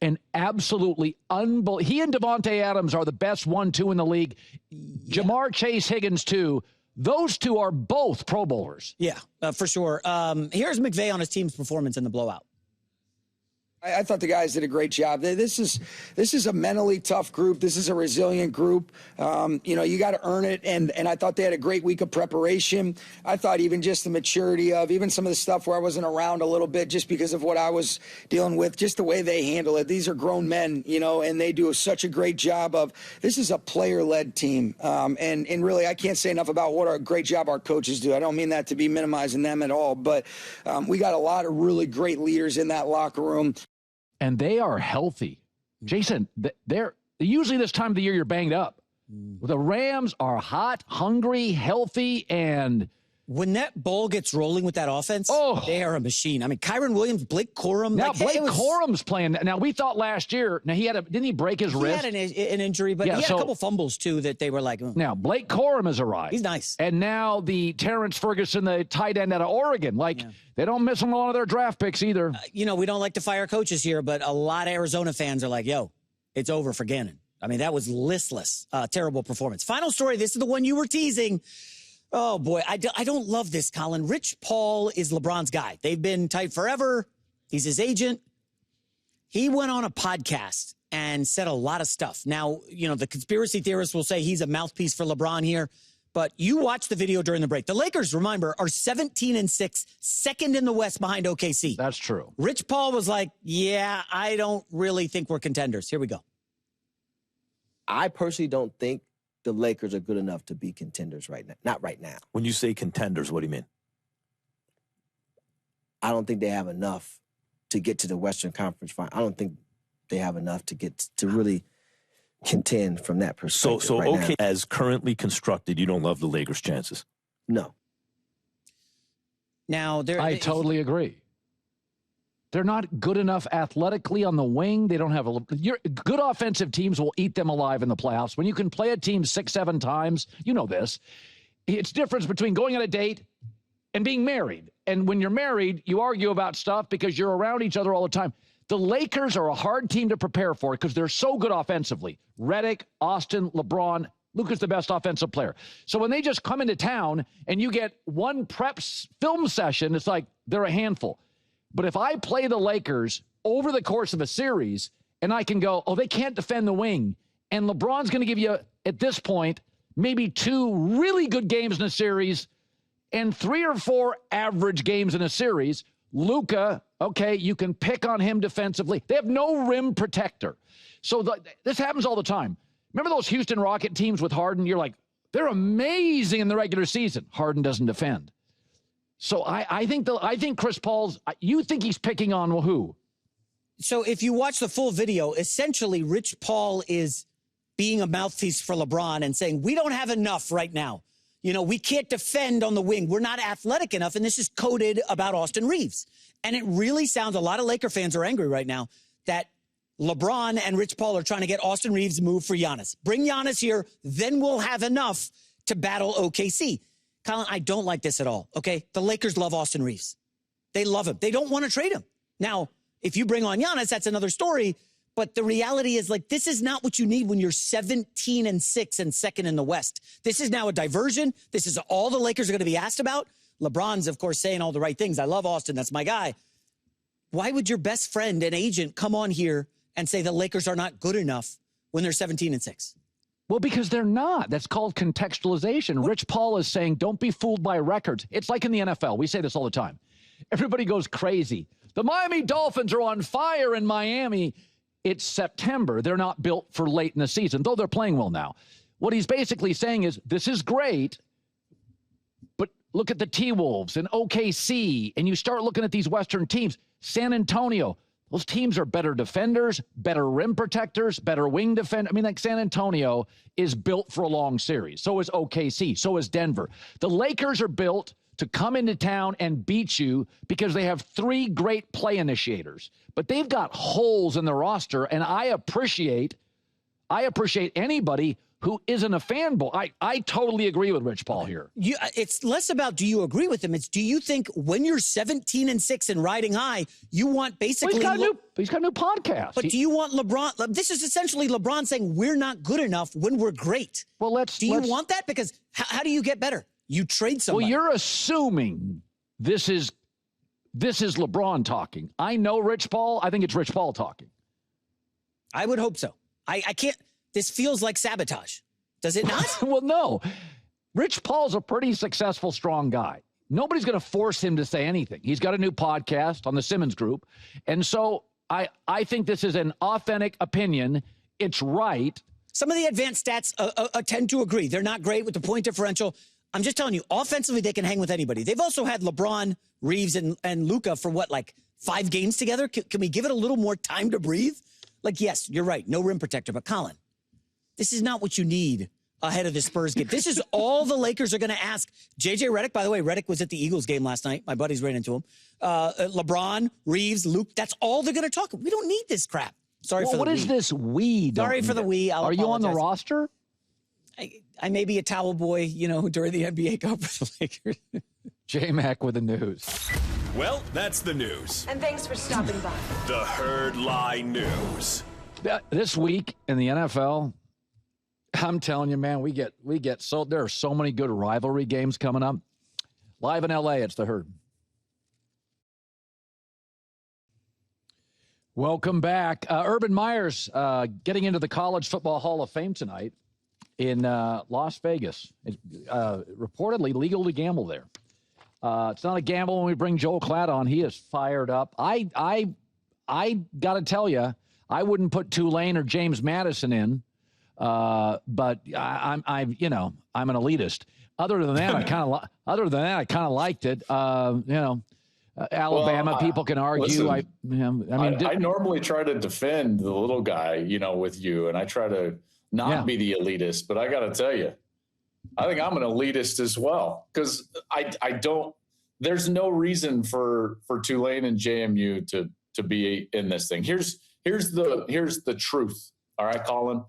an absolutely unbelievable. He and Devontae Adams are the best 1-2 in the league. Yeah. Jamar Chase Higgins, too. Those two are both Pro Bowlers. Yeah, for sure. Here's McVay on his team's performance in the blowout. I thought the guys did a great job. This is a mentally tough group. This is a resilient group. You got to earn it. And I thought they had a great week of preparation. I thought even just the maturity of even some of the stuff where I wasn't around a little bit just because of what I was dealing with, just the way they handle it. These are grown men, and they do such a great job of, this is a player-led team. And really, I can't say enough about what a great job our coaches do. I don't mean that to be minimizing them at all, but we got a lot of really great leaders in that locker room. And they are healthy. Jason, they're usually this time of the year you're banged up. The Rams are hot, hungry, healthy, and When that ball gets rolling with that offense, they are a machine. I mean, Kyron Williams, Blake Corum. Now, Blake Corum's playing. Now, we thought last year, now didn't he break his wrist? He had an injury, but he had a couple fumbles, too, that they were like, Now, Blake Corum has arrived. He's nice. And now the Terrence Ferguson, the tight end out of Oregon. They don't miss on a lot of their draft picks either. We don't like to fire coaches here, but a lot of Arizona fans are like, yo, it's over for Gannon. I mean, that was listless. Terrible performance. Final story. This is the one you were teasing. Oh, boy, I don't love this, Colin. Rich Paul is LeBron's guy. They've been tight forever. He's his agent. He went on a podcast and said a lot of stuff. Now, the conspiracy theorists will say he's a mouthpiece for LeBron here, but you watched the video during the break. The Lakers, remember, are 17-6, second in the West behind OKC. That's true. Rich Paul was like, yeah, I don't really think we're contenders. Here we go. I personally don't think the Lakers are good enough to be contenders right now. Not right now. When you say contenders, what do you mean? I don't think they have enough to get to the Western Conference final. I don't think they have enough to get to really contend from that perspective. So right okay, now. as currently constructed, you don't love the Lakers' chances? No. Now, I totally agree. They're not good enough athletically on the wing. They don't have good offensive teams will eat them alive in the playoffs. When you can play a team 6-7 times, you know this. It's difference between going on a date and being married. And when you're married, you argue about stuff because you're around each other all the time. The Lakers are a hard team to prepare for because they're so good offensively. Redick, Austin, LeBron, Luka's the best offensive player. So when they just come into town and you get one prep film session, it's like they're a handful. But if I play the Lakers over the course of a series and I can go, they can't defend the wing, and LeBron's going to give you, at this point, maybe 2 really good games in a series and 3 or 4 average games in a series, Luka, you can pick on him defensively. They have no rim protector. So this happens all the time. Remember those Houston Rocket teams with Harden? You're like, they're amazing in the regular season. Harden doesn't defend. So I think Chris Paul's, you think he's picking on who? So if you watch the full video, essentially Rich Paul is being a mouthpiece for LeBron and saying, we don't have enough right now. We can't defend on the wing. We're not athletic enough. And this is coded about Austin Reeves. And it really sounds, a lot of Laker fans are angry right now that LeBron and Rich Paul are trying to get Austin Reeves moved for Giannis. Bring Giannis here, then we'll have enough to battle OKC. Colin, I don't like this at all, okay? The Lakers love Austin Reeves. They love him. They don't want to trade him. Now, if you bring on Giannis, that's another story. But the reality is, this is not what you need when you're 17-6 and second in the West. This is now a diversion. This is all the Lakers are going to be asked about. LeBron's, of course, saying all the right things. I love Austin. That's my guy. Why would your best friend and agent come on here and say the Lakers are not good enough when they're 17-6? Well, because they're not. That's called contextualization. Rich Paul is saying, don't be fooled by records. It's like in the NFL. We say this all the time. Everybody goes crazy. The Miami Dolphins are on fire in Miami. It's September. They're not built for late in the season, though they're playing well now. What he's basically saying is, this is great, but look at the T-Wolves and OKC, and you start looking at these Western teams. San Antonio, those teams are better defenders, better rim protectors, better wing defend. I mean, San Antonio is built for a long series. So is OKC. So is Denver. The Lakers are built to come into town and beat you because they have 3 great play initiators. But they've got holes in the roster, and I appreciate anybody who isn't a fanboy. I totally agree with Rich Paul here. It's less about do you agree with him. It's do you think when you're 17-6 and riding high, you want basically... Well, he's got a new podcast. But do you want LeBron... This is essentially LeBron saying we're not good enough when we're great. Well, Do you want that? Because how do you get better? You trade somebody. Well, you're assuming this is LeBron talking. I know Rich Paul. I think it's Rich Paul talking. I would hope so. I can't... This feels like sabotage. Does it not? Well, no. Rich Paul's a pretty successful, strong guy. Nobody's going to force him to say anything. He's got a new podcast on the Simmons Group. And so I think this is an authentic opinion. It's right. Some of the advanced stats tend to agree. They're not great with the point differential. I'm just telling you, offensively, they can hang with anybody. They've also had LeBron, Reeves, and Luka for 5 games together? Can we give it a little more time to breathe? Yes, you're right. No rim protector. But Colin, this is not what you need ahead of the Spurs game. This is all the Lakers are going to ask. JJ Redick, by the way, Redick was at the Eagles game last night. My buddies ran into him. LeBron, Reeves, Luke, that's all they're going to talk. We don't need this crap. Sorry for the what is this we? Sorry for the we. Are you on the roster? I may be a towel boy, during the NBA Cup for the Lakers. J-Mac with the news. Well, that's the news. And thanks for stopping by. The Herd Lie News. This week in the NFL, I'm telling you, man, we get so there are so many good rivalry games coming up. Live in LA, it's the Herd. Welcome back. Urban Meyer's getting into the College Football Hall of Fame tonight in Las Vegas. It's reportedly legal to gamble there. It's not a gamble when we bring Joel Klatt on. He is fired up. I got to tell you, I wouldn't put Tulane or James Madison in, but I'm an elitist. Other than that, I kind of liked it. Alabama, people can argue. Listen, I normally try to defend the little guy, with you, and I try to not be the elitist. But I got to tell you, I think I'm an elitist as well, because I don't. There's no reason for Tulane and JMU to be in this thing. Here's the truth. All right, Colin.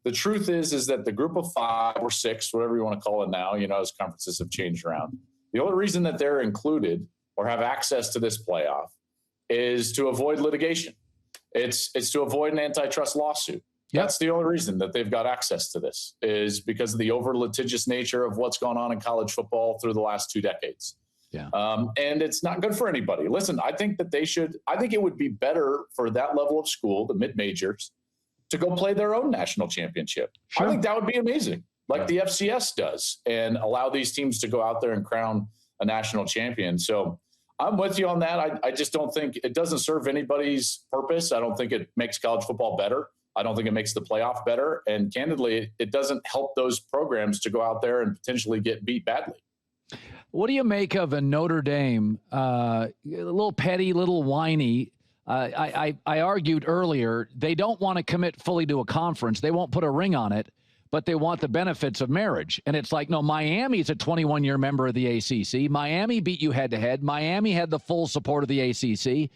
The truth is that the group of 5 or 6, whatever you want to call it now, as conferences have changed around, the only reason that they're included or have access to this playoff is to avoid litigation. It's to avoid an antitrust lawsuit. Yep. That's the only reason that they've got access to this, is because of the over litigious nature of what's gone on in college football through the last 2 decades. Yeah. And it's not good for anybody. Listen, I think it would be better for that level of school, the mid-majors, to go play their own national championship. Sure. I think that would be amazing, like the FCS does, and allow these teams to go out there and crown a national champion. So I'm with you on that. I just don't think it doesn't serve anybody's purpose. I don't think it makes college football better. I don't think it makes the playoff better. And candidly, it doesn't help those programs to go out there and potentially get beat badly. What do you make of a Notre Dame, a little petty, little whiny? I argued earlier, they don't want to commit fully to a conference. They won't put a ring on it, but they want the benefits of marriage. And it's like, no, Miami's a 21-year member of the ACC. Miami beat you head-to-head. Miami had the full support of the ACC.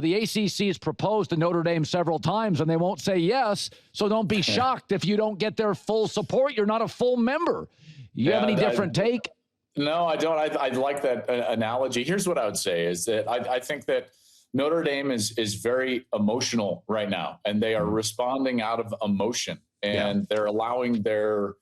The ACC has proposed to Notre Dame several times, and they won't say yes. So don't be shocked if you don't get their full support. You're not a full member. You have any different take? No, I don't. I like that analogy. Here's what I would say is that I think that Notre Dame is very emotional right now, and they are responding out of emotion, and they're allowing the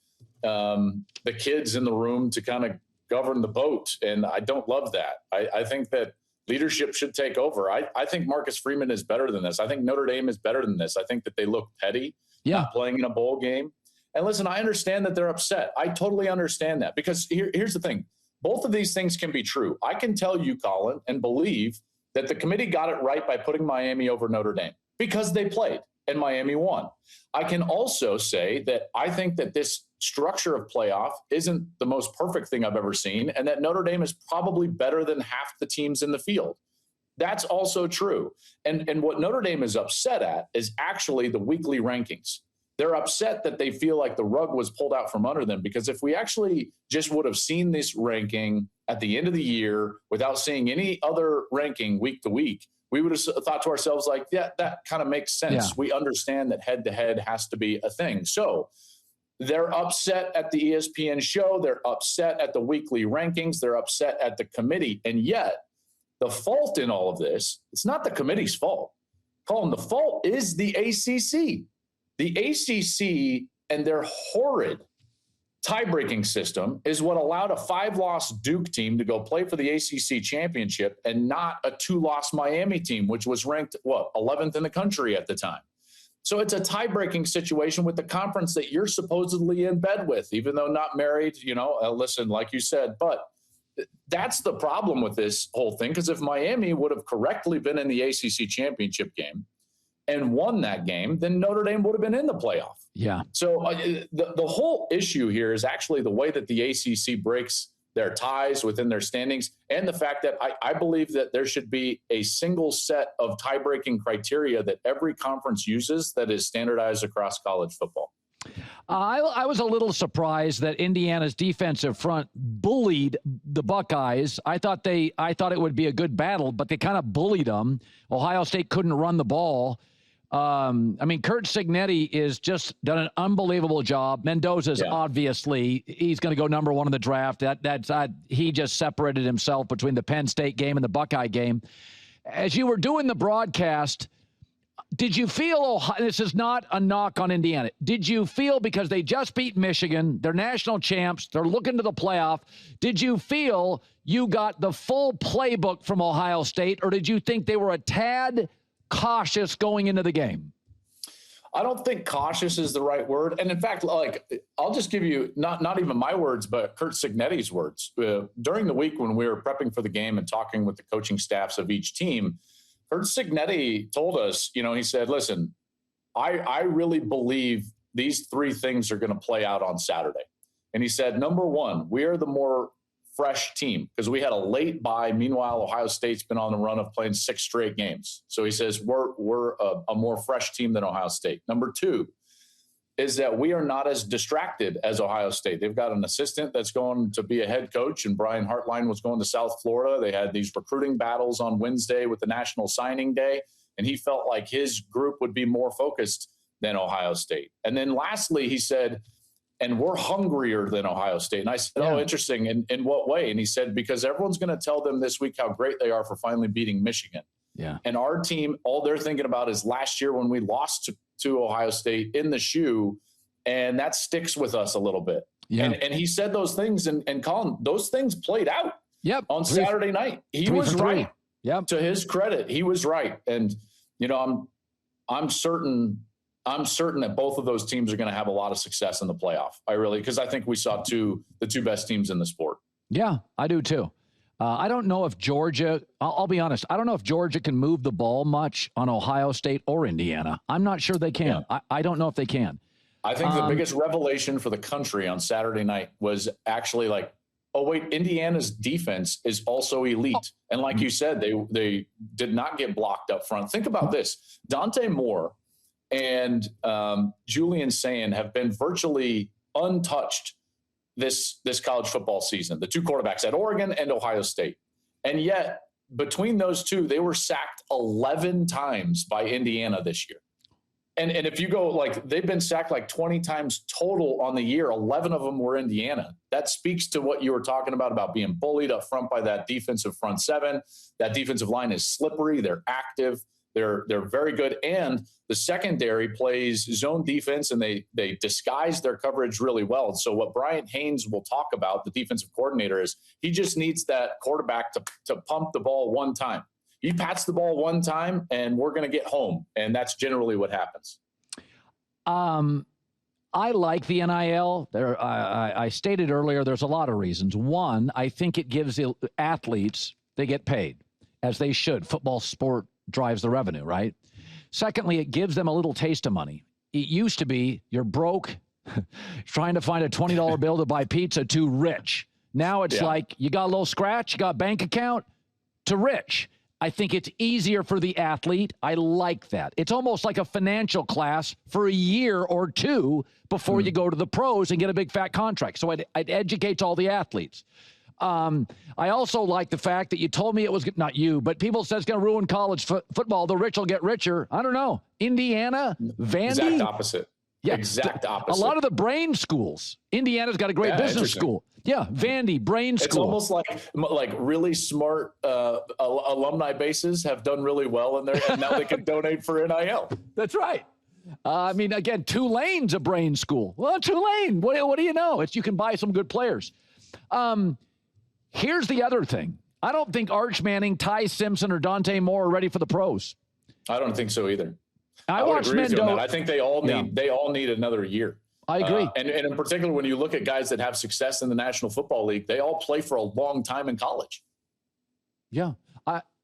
kids in the room to kind of govern the boat. And I don't love that. I think that leadership should take over. I think Marcus Freeman is better than this. I think Notre Dame is better than this. I think that they look petty, not playing in a bowl game. And listen, I understand that they're upset. I totally understand that, because here's the thing. Both of these things can be true. I can tell you, Colin, and believe that the committee got it right by putting Miami over Notre Dame because they played and Miami won. I can also say that I think that this structure of playoff isn't the most perfect thing I've ever seen, and that Notre Dame is probably better than half the teams in the field. That's also true. And what Notre Dame is upset at is actually the weekly rankings. They're upset that they feel like the rug was pulled out from under them, because if we actually just would have seen this ranking at the end of the year without seeing any other ranking week to week, we would have thought to ourselves like, yeah, that kind of makes sense. Yeah. We understand that head-to-head has to be a thing. So they're upset at the ESPN show. They're upset at the weekly rankings. They're upset at the committee. And yet the fault in all of this, it's not the committee's fault. Colin, the fault is the ACC. The ACC and their horrid tie-breaking system is what allowed a 5-loss Duke team to go play for the ACC championship and not a 2-loss Miami team, which was ranked, 11th in the country at the time. So it's a tie-breaking situation with the conference that you're supposedly in bed with, even though not married, listen, like you said. But that's the problem with this whole thing, because if Miami would have correctly been in the ACC championship game and won that game, then Notre Dame would have been in the playoff. Yeah. So the whole issue here is actually the way that the ACC breaks their ties within their standings, and the fact that I believe that there should be a single set of tie-breaking criteria that every conference uses that is standardized across college football. I was a little surprised that Indiana's defensive front bullied the Buckeyes. I thought it would be a good battle, but they kind of bullied them. Ohio State couldn't run the ball. Kurt Cignetti is just done an unbelievable job. Mendoza's obviously he's going to go number 1 in the draft. He just separated himself between the Penn State game and the Buckeye game. As you were doing the broadcast, did you feel, this is not a knock on Indiana, did you feel, because they just beat Michigan, they're national champs, they're looking to the playoff, did you feel you got the full playbook from Ohio State, or did you think they were a tad cautious going into the game? I don't think cautious is the right word. And in fact, I'll just give you not even my words, but Curt Cignetti's words. During the week when we were prepping for the game and talking with the coaching staffs of each team, Curt Cignetti told us, he said, listen, I really believe these 3 things are going to play out on Saturday. And he said, number 1, we are the more fresh team because we had a late bye. Meanwhile, Ohio State's been on the run of playing 6 straight games. So he says, we're a more fresh team than Ohio State. Number 2 is that we are not as distracted as Ohio State. They've got an assistant that's going to be a head coach, and Brian Hartline was going to South Florida. They had these recruiting battles on Wednesday with the National Signing Day, and he felt like his group would be more focused than Ohio State. And then lastly, he said, and we're hungrier than Ohio State. And I said, oh, interesting. In what way? And he said, because everyone's going to tell them this week how great they are for finally beating Michigan. Yeah. And our team, all they're thinking about is last year when we lost to Ohio State in the shoe, and that sticks with us a little bit. Yeah. And he said those things, and Colin, those things played out. Yep. On Saturday night. He was right. Yep. To his credit, he was right. And I'm certain that both of those teams are going to have a lot of success in the playoff. Because I think we saw the 2 best teams in the sport. Yeah, I do too. I don't know if Georgia, I'll be honest, I don't know if Georgia can move the ball much on Ohio State or Indiana. I'm not sure they can. Yeah. I don't know if they can. I think the biggest revelation for the country on Saturday night was actually Indiana's defense is also elite. And like you said, they did not get blocked up front. Think about this. Dante Moore and Julian Sayin have been virtually untouched this college football season, the 2 quarterbacks at Oregon and Ohio State. And yet, between those 2, they were sacked 11 times by Indiana this year. And if you go, they've been sacked 20 times total on the year. 11 of them were Indiana. That speaks to what you were talking about being bullied up front by that defensive front 7. That defensive line is slippery. They're active. They're very good. And the secondary plays zone defense, and they disguise their coverage really well. And so what Brian Haynes will talk about, the defensive coordinator, is he just needs that quarterback to pump the ball one time. He pats the ball one time, and we're going to get home. And that's generally what happens. I like the NIL. I stated earlier, there's a lot of reasons. One, I think it gives the athletes, they get paid, as they should. Football sport drives the revenue, right? Secondly, it gives them a little taste of money. It used to be you're broke, trying to find a $20 bill to buy pizza, too rich. Now it's you got a little scratch, you got a bank account, to rich. I think it's easier for the athlete. I like that. It's almost like a financial class for a year or 2 before you go to the pros and get a big fat contract. So it educates all the athletes. I also like the fact that you told me it was not you, but people said it's going to ruin college football. The rich will get richer. I don't know. Indiana, Vandy. Exact opposite. Yeah, exact opposite. A lot of the brain schools. Indiana's got a great business school. Yeah, Vandy, brain school. It's almost like really smart alumni bases have done really well in there, and now they can donate for NIL. That's right. Again, Tulane's a brain school. Well, Tulane, what do you know? You can buy some good players. Here's the other thing. I don't think Arch Manning, Ty Simpson, or Dante Moore are ready for the pros. I don't think so either. I watched Mendoza. I think they all need another year. I agree. And in particular, when you look at guys that have success in the National Football League, they all play for a long time in college. Yeah.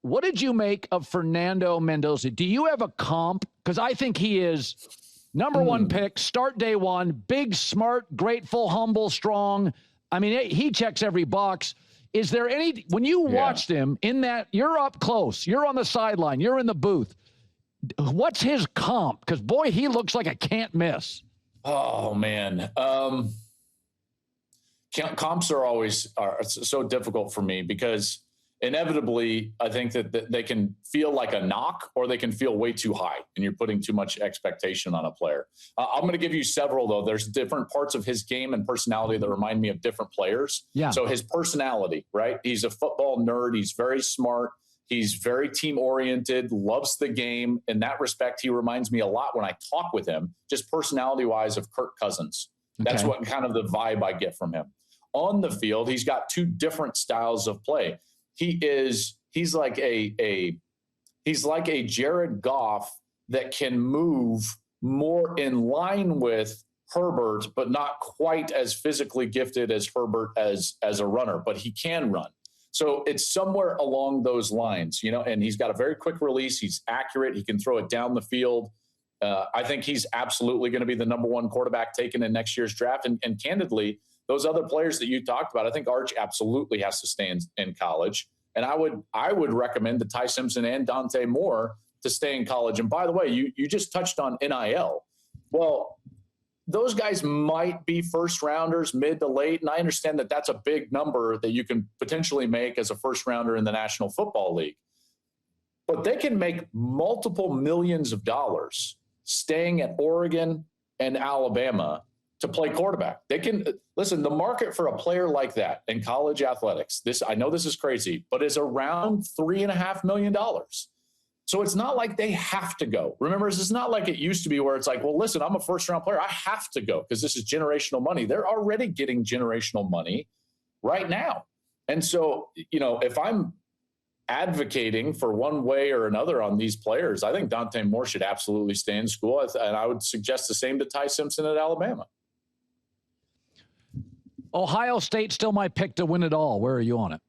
What did you make of Fernando Mendoza? Do you have a comp? Because I think he is number 1 pick, start day 1, big, smart, grateful, humble, strong. He checks every box. Is there any, when you watched him in that, you're up close, you're on the sideline, you're in the booth. What's his comp? Because, boy, he looks like a can't miss. Oh, man. Comps are always so difficult for me because inevitably I think that they can feel like a knock or they can feel way too high and you're putting too much expectation on a player. I'm going to give you several, though. There's different parts of his game and personality that remind me of different players. Yeah. So his personality, right? He's a football nerd. He's very smart. He's very team-oriented, loves the game. In that respect, he reminds me a lot when I talk with him, just personality-wise, of Kirk Cousins. That's what kind of the vibe I get from him. On the field, he's got two different styles of play. He's like a Jared Goff that can move more in line with Herbert, but not quite as physically gifted as Herbert as a runner, but he can run. So it's somewhere along those lines, and he's got a very quick release. He's accurate. He can throw it down the field. I think he's absolutely going to be the number one quarterback taken in next year's draft. And candidly, those other players that you talked about, I think Arch absolutely has to stay in college. And I would recommend to Ty Simpson and Dante Moore to stay in college. And by the way, you just touched on NIL. Well, those guys might be first rounders, mid to late. And I understand that that's a big number that you can potentially make as a first rounder in the National Football League. But they can make multiple millions of dollars staying at Oregon and Alabama to play quarterback. They can listen, the market for a player like that in college athletics, I know this is crazy, but is around $3.5 million. So it's not like they have to go. Remember, it's not like it used to be where it's like, well, listen, I'm a first-round player. I have to go because this is generational money. They're already getting generational money right now. And so, if I'm advocating for one way or another on these players, I think Dante Moore should absolutely stay in school. And I would suggest the same to Ty Simpson at Alabama. Ohio State still my pick to win it all. Where are you on it?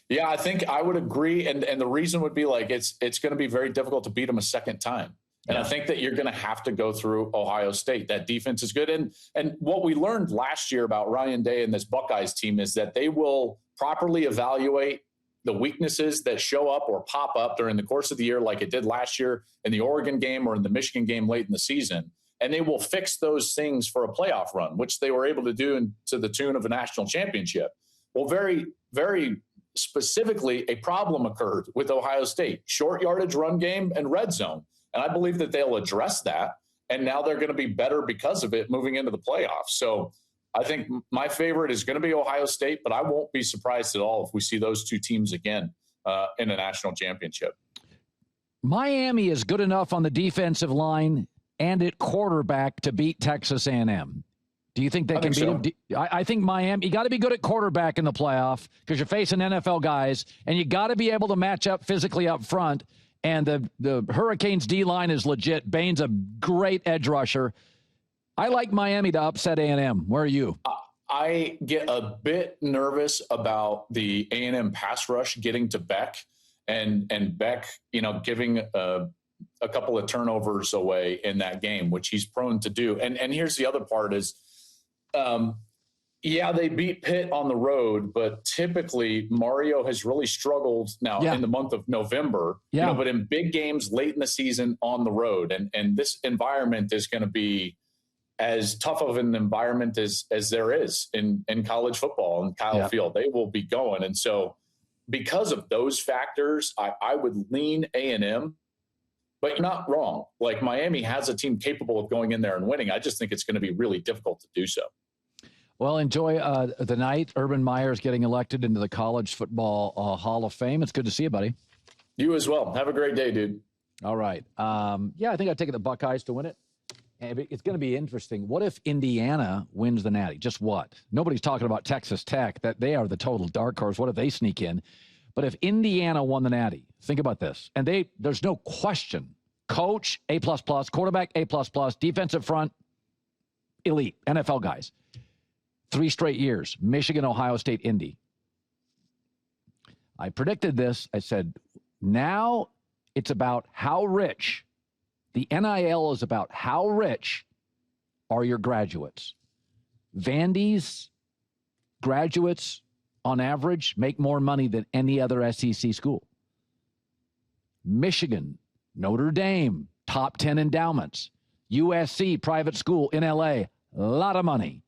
Yeah, I think I would agree. And the reason would be like, it's going to be very difficult to beat them a second time. And I think that you're going to have to go through Ohio State. That defense is good. And what we learned last year about Ryan Day and this Buckeyes team is that they will properly evaluate the weaknesses that show up or pop up during the course of the year, like it did last year in the Oregon game or in the Michigan game late in the season. And they will fix those things for a playoff run, which they were able to do to the tune of a national championship. Well, very, very specifically, a problem occurred with Ohio State, short yardage run game and red zone. And I believe that they'll address that. And now they're going to be better because of it moving into the playoffs. So I think my favorite is going to be Ohio State, but I won't be surprised at all if we see those two teams again in a national championship. Miami is good enough on the defensive line and at quarterback to beat Texas A&M. Do you think they can beat them? I think Miami, you got to be good at quarterback in the playoff because you're facing NFL guys, and you got to be able to match up physically up front. And the Hurricanes D-line is legit. Bain's a great edge rusher. I like Miami to upset A&M. Where are you? I get a bit nervous about the A&M pass rush getting to Beck and Beck, giving a couple of turnovers away in that game, which he's prone to do. And here's the other part is, they beat Pitt on the road, but typically Mario has really struggled now in the month of November, but in big games late in the season on the road. And this environment is going to be as tough of an environment as there is in college football and Kyle Field. They will be going. And so because of those factors, I would lean A&M. But you're not wrong. Like, Miami has a team capable of going in there and winning. I just think it's going to be really difficult to do so. Well, enjoy the night. Urban Meyer's getting elected into the College Football Hall of Fame. It's good to see you, buddy. You as well. Have a great day, dude. All right. I think I'd take the Buckeyes to win it. And it's going to be interesting. What if Indiana wins the Natty? Just what? Nobody's talking about Texas Tech. That they are the total dark horse. What if they sneak in? But if Indiana won the Natty, think about this. And there's no question. Coach, A++, quarterback, A++, defensive front, elite, NFL guys. 3 straight years, Michigan, Ohio State, Indy. I predicted this. I said, now it's about how rich. The NIL is about how rich are your graduates. Vandy's graduates, on average, make more money than any other SEC school. Michigan, Notre Dame, top 10 endowments. USC, private school in LA, a lot of money.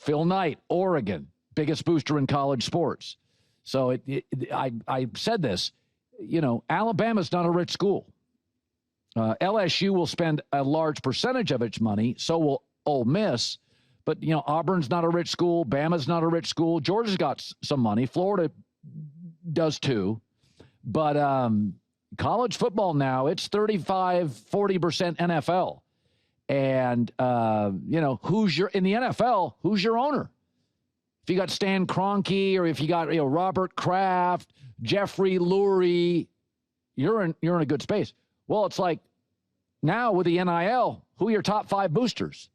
Phil Knight, Oregon, biggest booster in college sports. So I said this, Alabama's not a rich school. LSU will spend a large percentage of its money, so will Ole Miss. But, Auburn's not a rich school. Bama's not a rich school. Georgia's got some money. Florida does too. But college football now, it's 35-40% NFL. And, in the NFL, who's your owner? If you got Stan Kroenke or if you got Robert Kraft, Jeffrey Lurie, you're in a good space. Well, it's like now with the NIL, who are your top 5 boosters?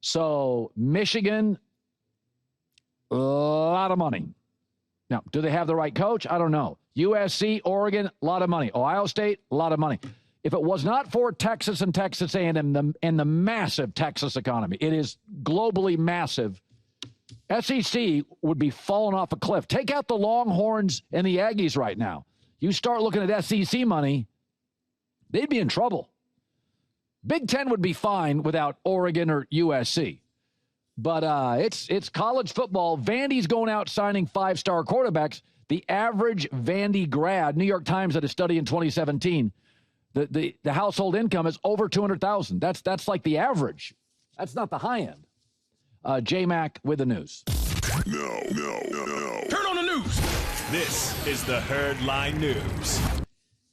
So Michigan, a lot of money. Now, do they have the right coach? I don't know. USC, Oregon, a lot of money. Ohio State, a lot of money. If it was not for Texas and Texas A&M and the massive Texas economy, it is globally massive. SEC would be falling off a cliff. Take out the Longhorns and the Aggies right now. You start looking at SEC money, they'd be in trouble. Big Ten would be fine without Oregon or USC. But it's college football. Vandy's going out signing 5-star quarterbacks. The average Vandy grad, New York Times did a study in 2017, the household income is over $200,000. That's like the average. That's not the high end. J-Mac with the news. No. Turn on the news. This is the Herd Line News.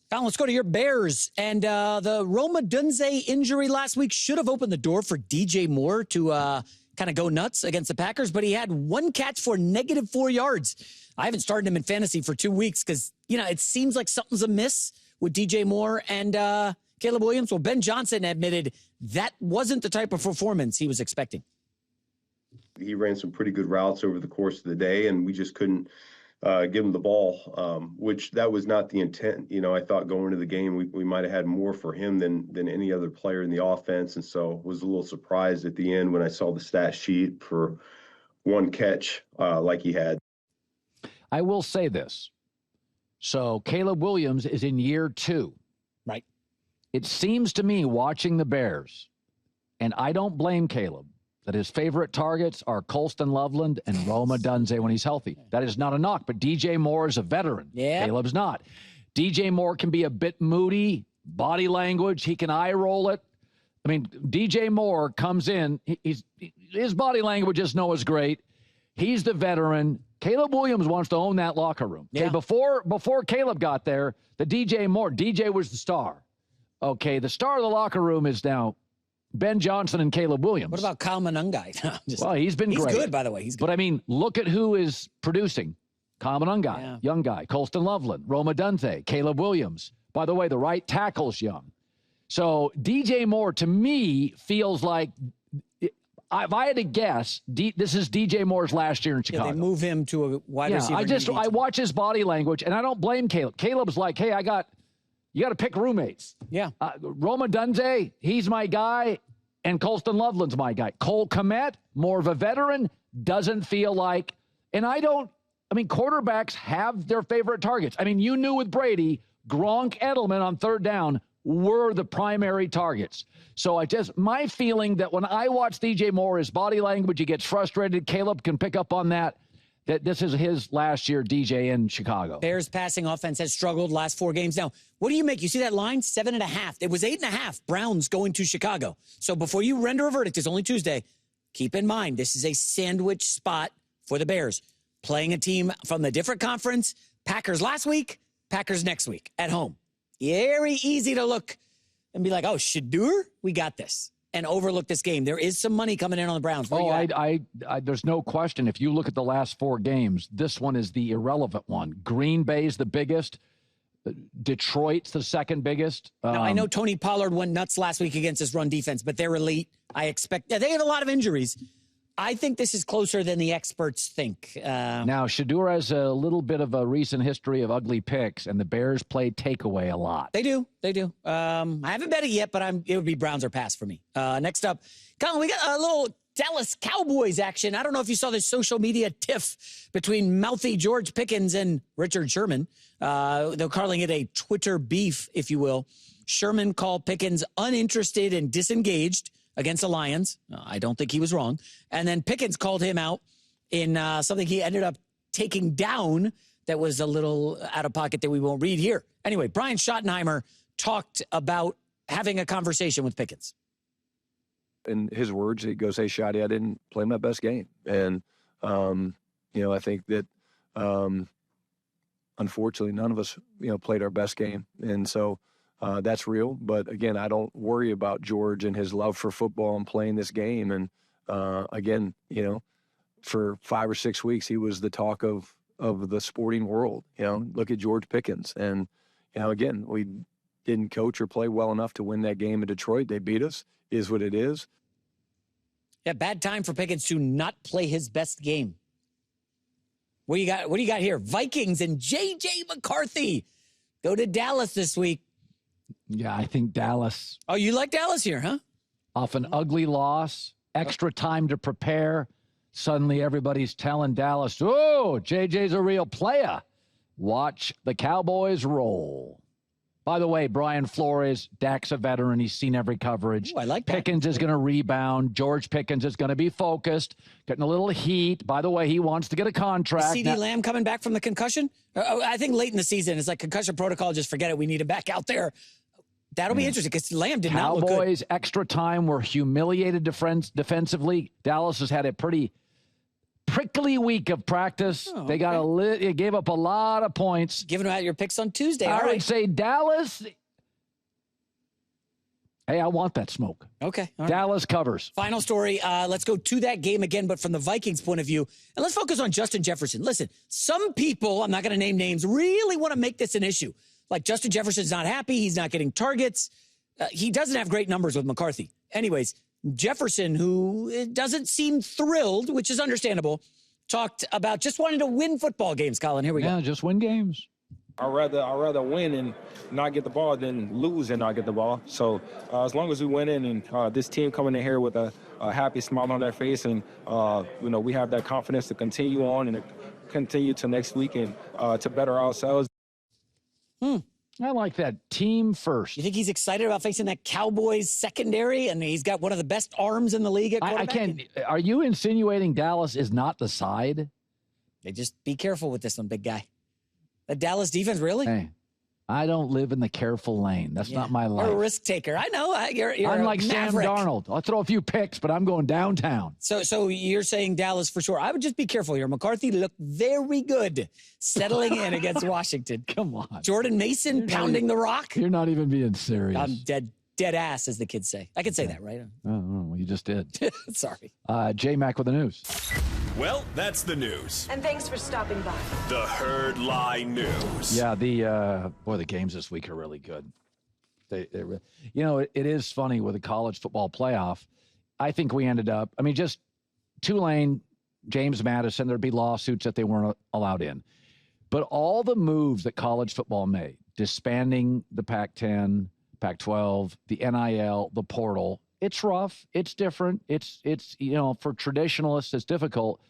Colin, let's go to your Bears. And the Roma Dunze injury last week should have opened the door for DJ Moore to kind of go nuts against the Packers, but he had 1 catch for -4 yards. I haven't started him in fantasy for 2 weeks because, it seems like something's amiss with DJ Moore and Caleb Williams. Well, Ben Johnson admitted that wasn't the type of performance he was expecting. He ran some pretty good routes over the course of the day, and we just couldn't give him the ball, which that was not the intent. I thought going into the game, we might have had more for him than any other player in the offense. And so was a little surprised at the end when I saw the stat sheet for 1 catch like he had. I will say this. So Caleb Williams is in year 2. Right. It seems to me watching the Bears, and I don't blame Caleb, that his favorite targets are Colston Loveland and Roma Dunze when he's healthy. That is not a knock, but DJ Moore is a veteran. Yeah. Caleb's not. DJ Moore can be a bit moody, body language. He can eye roll it. I mean, DJ Moore comes in. His body language is Noah's great. He's the veteran. Caleb Williams wants to own that locker room. Okay, before Caleb got there, DJ was the star. Okay, the star of the locker room is now Ben Johnson and Caleb Williams. What about Kyle Monungai? Well, he's been great. He's good, by the way. He's good. But, I mean, look at who is producing. Kyle Monungai, young guy. Colston Loveland, Roma Dunze, Caleb Williams. By the way, the right tackle's young. So DJ Moore, to me, feels like, if I had to guess, this is DJ Moore's last year in Chicago. Yeah, they move him to a wide receiver. I watch his body language, and I don't blame Caleb. Caleb's like, hey, you got to pick roommates. Yeah. Roma Dunze, he's my guy, and Colston Loveland's my guy. Cole Kmet, more of a veteran, doesn't feel like, quarterbacks have their favorite targets. I mean, you knew with Brady, Gronk, Edelman on 3rd down were the primary targets. So my feeling that when I watch DJ Moore, his body language, he gets frustrated. Caleb can pick up on that this is his last year DJ in Chicago. Bears passing offense has struggled last 4 games. Now, what do you make? You see that line? 7.5. It was 8.5. Browns going to Chicago. So before you render a verdict, it's only Tuesday. Keep in mind, this is a sandwich spot for the Bears. Playing a team from a different conference. Packers last week, Packers next week at home. Very easy to look and be like, oh, Shedeur, we got this. And overlook this game. There is some money coming in on the Browns. There's no question. If you look at the last 4 games, this one is the irrelevant one. Green Bay's the biggest. Detroit's the second biggest. Now, I know Tony Pollard went nuts last week against his run defense, but they're elite. I expect they have a lot of injuries. I think this is closer than the experts think. Now, Shedeur has a little bit of a recent history of ugly picks, and the Bears play takeaway a lot. They do. I haven't bet it yet, but it would be Browns or pass for me. Next up, Colin, we got a little Dallas Cowboys action. I don't know if you saw this social media tiff between mouthy George Pickens and Richard Sherman. They're calling it a Twitter beef, if you will. Sherman called Pickens uninterested and disengaged against the Lions. I don't think he was wrong. And then Pickens called him out in something he ended up taking down that was a little out of pocket that we won't read here. Anyway, Brian Schottenheimer talked about having a conversation with Pickens. In his words, he goes, "Hey, Shotty, I didn't play my best game." And, I think that, unfortunately, none of us, played our best game. And so that's real. But, again, I don't worry about George and his love for football and playing this game. And, again, for 5 or 6 weeks, he was the talk of the sporting world. Look at George Pickens. And, again, we didn't coach or play well enough to win that game in Detroit. They beat us. Is what it is. Yeah, bad time for Pickens to not play his best game. What do you got here? Vikings and J.J. McCarthy go to Dallas this week. Yeah, I think Dallas. Oh, you like Dallas here, huh? Off an ugly loss, extra time to prepare. Suddenly everybody's telling Dallas, oh, JJ's a real player. Watch the Cowboys roll. By the way, Brian Flores, Dak's a veteran. He's seen every coverage. Ooh, I like that. Pickens is going to rebound. George Pickens is going to be focused, getting a little heat. By the way, he wants to get a contract. CD Lamb coming back from the concussion? I think late in the season, it's like concussion protocol. Just forget it. We need him back out there. That'll be interesting because Lamb did not look good. Cowboys, extra time, were humiliated defensively. Dallas has had a pretty prickly week of practice. Oh, they got it gave up a lot of points. Giving out your picks on Tuesday. I All right. would say Dallas. Hey, I want that smoke. Okay. All right. Dallas covers. Final story. Let's go to that game again, but from the Vikings' point of view. And let's focus on Justin Jefferson. Listen, some people, I'm not going to name names, really want to make this an issue. Like Justin Jefferson's not happy. He's not getting targets. He doesn't have great numbers with McCarthy. Anyways, Jefferson, who doesn't seem thrilled, which is understandable, talked about just wanting to win football games, Colin. Here we go. Yeah, just win games. I'd rather win and not get the ball than lose and not get the ball. So as long as we win in and this team coming in here with a happy smile on their face and, we have that confidence to continue on and continue to next week and to better ourselves. I like that. Team first. You think he's excited about facing that Cowboys secondary? And he's got one of the best arms in the league at quarterback? I can't. Are you insinuating Dallas is not the side? They just be careful with this one, big guy. The Dallas defense, really? Hey, I don't live in the careful lane. That's not my life. You're a risk taker. I know. You're I'm a like maverick. Sam Darnold. I'll throw a few picks, but I'm going downtown. So you're saying Dallas for sure. I would just be careful here. McCarthy looked very good settling in against Washington. Come on. Jordan Mason pounding the rock. You're not even being serious. I'm dead ass, as the kids say. I can say that, right? Oh, you just did. Sorry. J-Mac with the news. Well, that's the news. And thanks for stopping by. The Herd Lie News. Yeah, the games this week are really good. It is funny with the college football playoff. I think we ended up, just Tulane, James Madison, there'd be lawsuits that they weren't allowed in. But all the moves that college football made, disbanding the Pac-10, Pac-12, the NIL, the portal, it's rough. It's different. It's for traditionalists, it's difficult.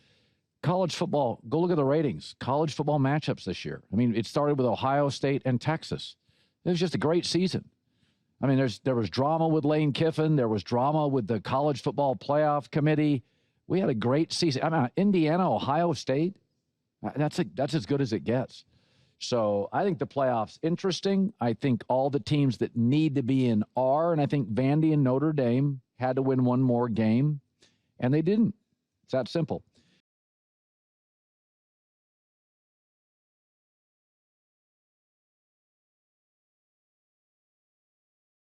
College football, go look at the ratings. College football matchups this year. It started with Ohio State and Texas. It was just a great season. There was drama with Lane Kiffin. There was drama with the college football playoff committee. We had a great season. Indiana, Ohio State, that's as good as it gets. So I think the playoffs interesting. I think all the teams that need to be in are, and I think Vandy and Notre Dame had to win one more game, and they didn't. It's that simple.